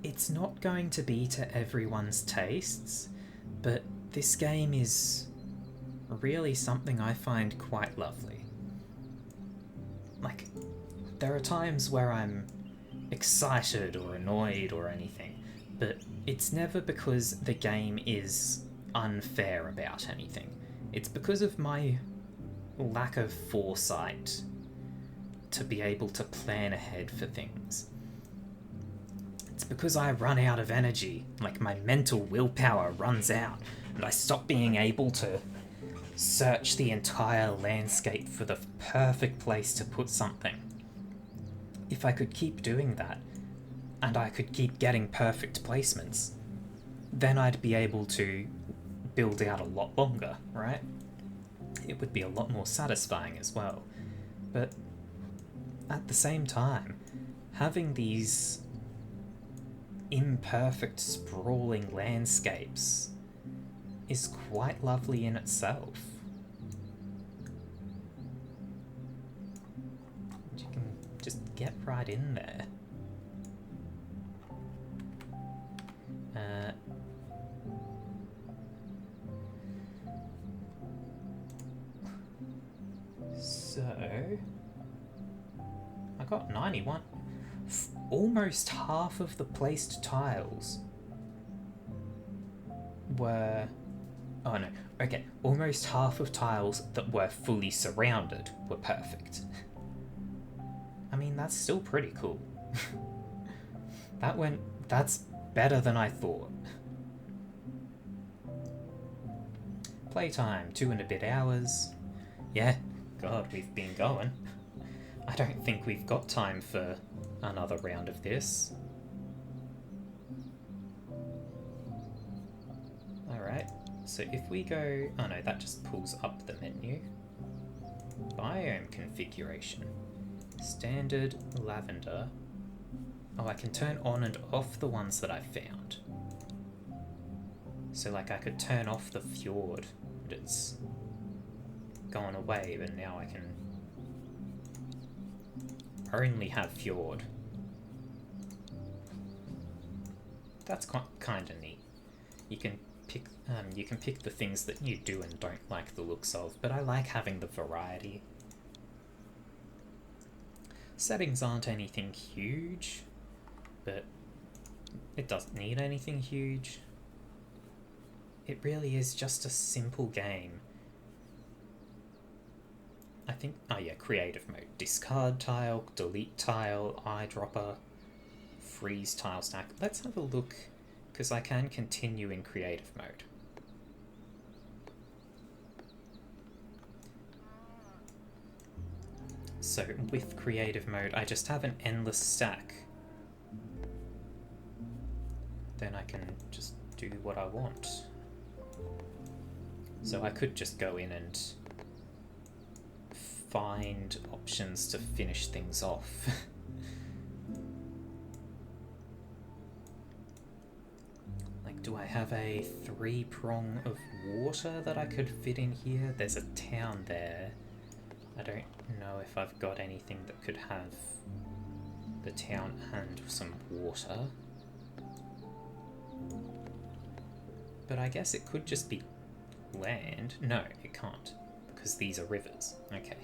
it's not going to be to everyone's tastes, but this game is really something I find quite lovely. Like, there are times where I'm excited or annoyed or anything, but it's never because the game is unfair about anything. It's because of my lack of foresight to be able to plan ahead for things. It's because I run out of energy, like my mental willpower runs out, and I stop being able to search the entire landscape for the perfect place to put something. If I could keep doing that, and I could keep getting perfect placements, then I'd be able to build out a lot longer, right? It would be a lot more satisfying as well. But at the same time, having these imperfect, sprawling landscapes is quite lovely in itself. You can just get right in there. So, I got 91. Almost half of the placed tiles were... Oh no, okay. Almost half of tiles that were fully surrounded were perfect. I mean, that's still pretty cool. That's Better than I thought. Playtime, 2 and a bit hours. Yeah, God, we've been going. I don't think we've got time for another round of this. Alright, so if we go... Oh no, that just pulls up the menu. Biome configuration. Standard lavender. Oh, I can turn on and off the ones that I found. So like I could turn off the fjord, but it's gone away, but now I can only have fjord. That's kind of neat. You can pick the things that you do and don't like the looks of, but I like having the variety. Settings aren't anything huge, but it doesn't need anything huge. It really is just a simple game. I think, oh yeah, creative mode. Discard tile, delete tile, eyedropper, freeze tile stack. Let's have a look, because I can continue in creative mode. So with creative mode, I just have an endless stack. Then I can just do what I want. So I could just go in and find options to finish things off. Like, do I have a 3-prong of water that I could fit in here? There's a town there. I don't know if I've got anything that could have the town and some water. But I guess it could just be land. No, it can't, because these are rivers. Okay.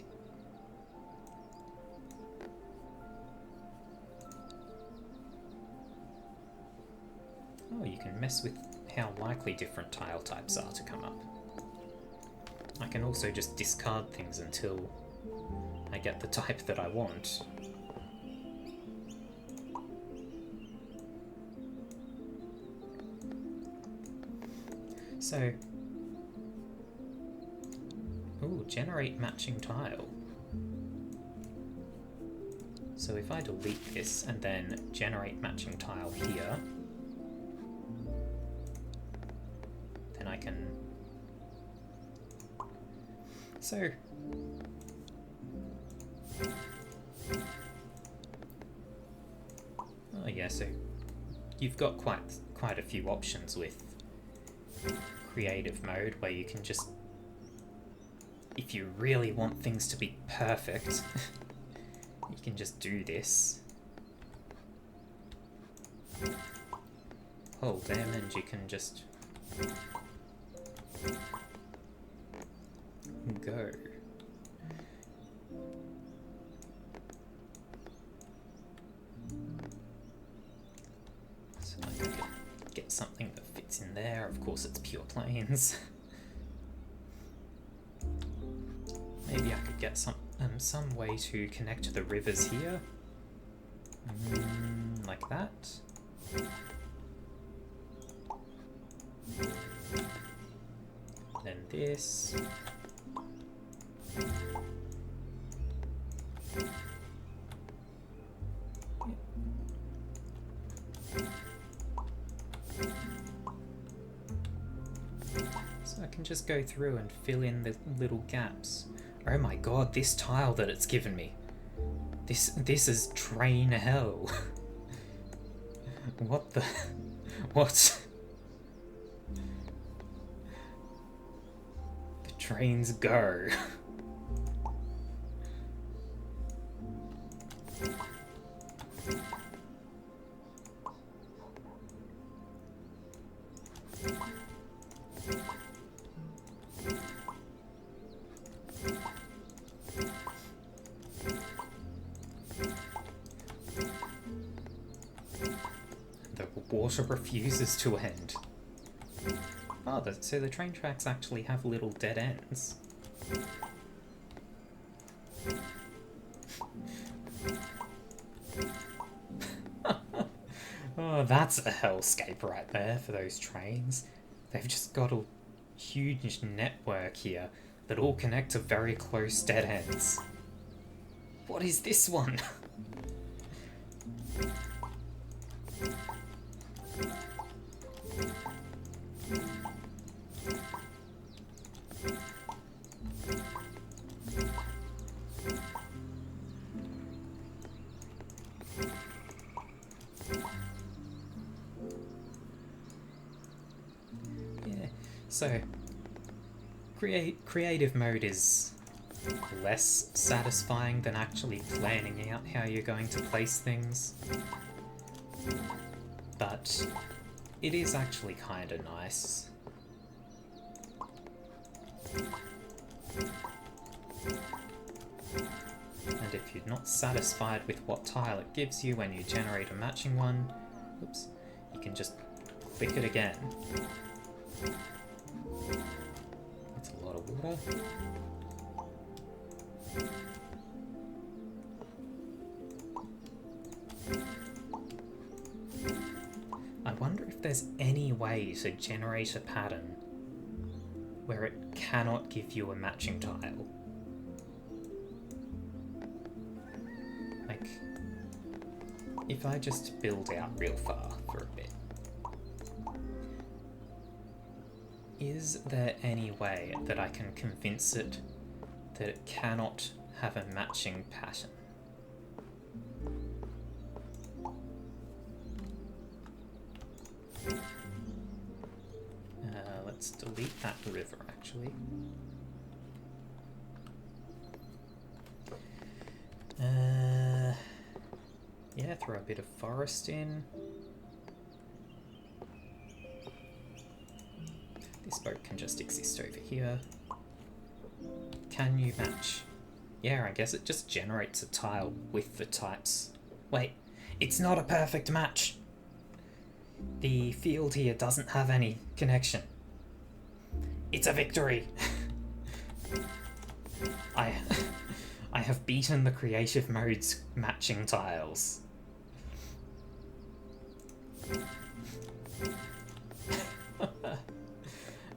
Oh, you can mess with how likely different tile types are to come up. I can also just discard things until I get the type that I want. So, ooh, generate matching tile. So if I delete this and then generate matching tile here, then I can... So... Oh yeah, so you've got quite a few options with creative mode, where you can just, if you really want things to be perfect, you can just do this. Hold them and you can just go. So I could get something that fits in there. Of course it's pure plains. Maybe I could get some way to connect to the rivers here. Like that. Then this. So I can just go through and fill in the little gaps. Oh my god, this tile that it's given me. This is train hell. What the... What? The trains go. Water refuses to end. Oh, so the train tracks actually have little dead ends. Oh, Oh, that's a hellscape right there for those trains. They've just got a huge network here that all connect to very close dead ends. What is this one? So, creative mode is less satisfying than actually planning out how you're going to place things, but it is actually kind of nice. And if you're not satisfied with what tile it gives you when you generate a matching one, oops, you can just click it again. That's a lot of water. I wonder if there's any way to generate a pattern where it cannot give you a matching tile. Like, if I just build out real far for a bit, is there any way that I can convince it that it cannot have a matching pattern? Let's delete that river, actually. Yeah, throw a bit of forest in. This boat can just exist over here. Can you match? Yeah, I guess it just generates a tile with the types. Wait, it's not a perfect match. The field here doesn't have any connection. It's a victory! I have beaten the creative mode's matching tiles.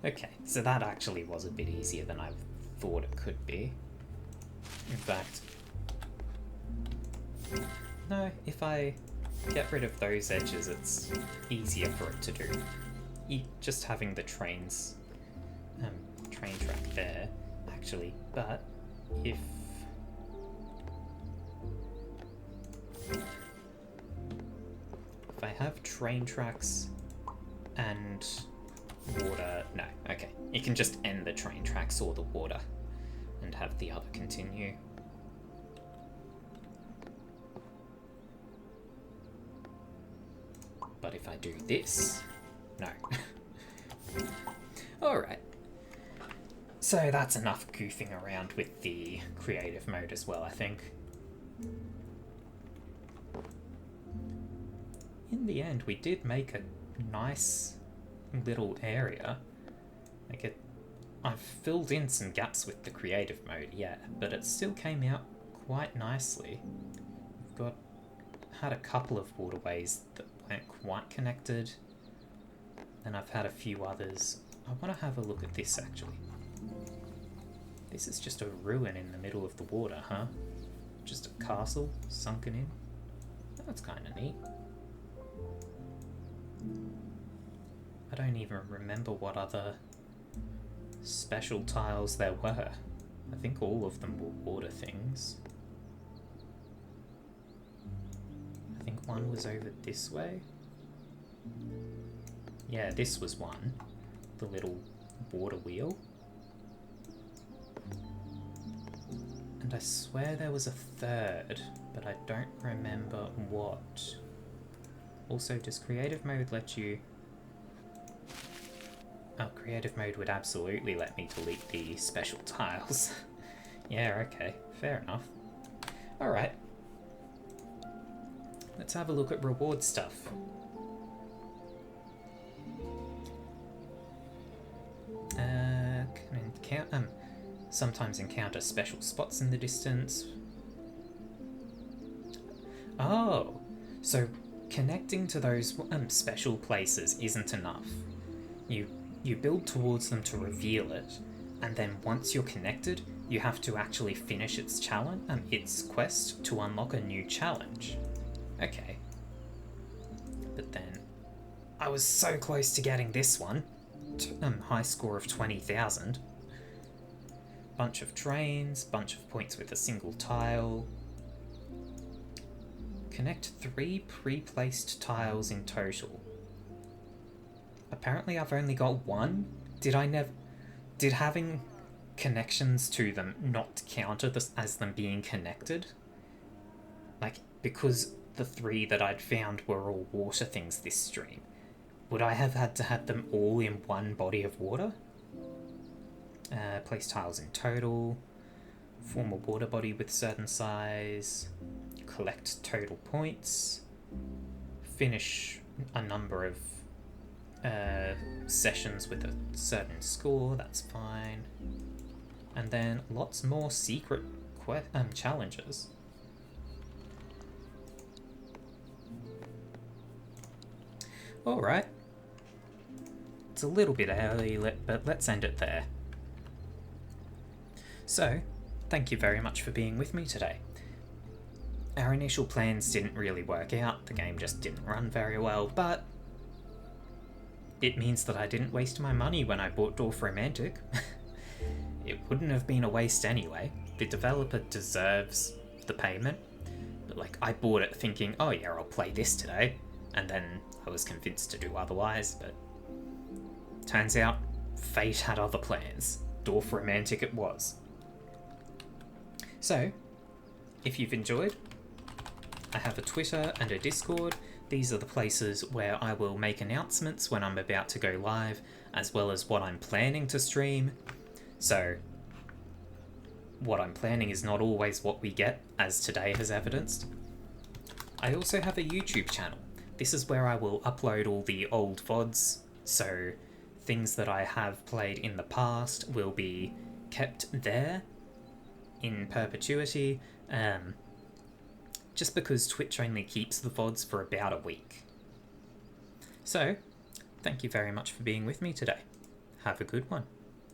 Okay, so that actually was a bit easier than I thought it could be. In fact, no, if I get rid of those edges, it's easier for it to do. Just having the train track there, actually, but if I have train tracks and water, no, okay, you can just end the train tracks or the water and have the other continue. But if I do this, no. Alright. So that's enough goofing around with the creative mode as well, I think. In the end, we did make a nice little area. Like I've filled in some gaps with the creative mode, yeah, but it still came out quite nicely. We've had a couple of waterways that weren't quite connected, and I've had a few others. I want to have a look at this, actually. This is just a ruin in the middle of the water, huh? Just a castle sunken in. That's kind of neat. I don't even remember what other special tiles there were. I think all of them were water things. I think one was over this way. Yeah, this was one. The little water wheel. And I swear there was a third, but I don't remember what. Also, does creative mode let you... Oh, creative mode would absolutely let me delete the special tiles. Yeah, okay, fair enough. Alright. Let's have a look at reward stuff. Sometimes encounter special spots in the distance. Oh, so connecting to those special places isn't enough. You build towards them to reveal it, and then once you're connected, you have to actually finish its challenge, its quest to unlock a new challenge. Okay. But then, I was so close to getting this one. High score of 20,000. Bunch of trains, bunch of points with a single tile. Connect 3 pre-placed tiles in total. Apparently I've only got 1. Did having connections to them not count as them being connected? Like, because the 3 that I'd found were all water things this stream, would I have had to have them all in one body of water? Place tiles in total. Form a water body with certain size. Collect total points. Finish a number of sessions with a certain score, that's fine. And then lots more secret challenges. Alright. It's a little bit early, but let's end it there. So, thank you very much for being with me today. Our initial plans didn't really work out, the game just didn't run very well, but it means that I didn't waste my money when I bought Dorfromantik. It wouldn't have been a waste anyway. The developer deserves the payment, but like, I bought it thinking, oh yeah, I'll play this today, and then I was convinced to do otherwise, but turns out fate had other plans. Dorfromantik it was. So, if you've enjoyed, I have a Twitter and a Discord. These are the places where I will make announcements when I'm about to go live, as well as what I'm planning to stream. So, what I'm planning is not always what we get, as today has evidenced. I also have a YouTube channel. This is where I will upload all the old VODs, so things that I have played in the past will be kept there in perpetuity, just because Twitch only keeps the VODs for about a week. So, thank you very much for being with me today. Have a good one.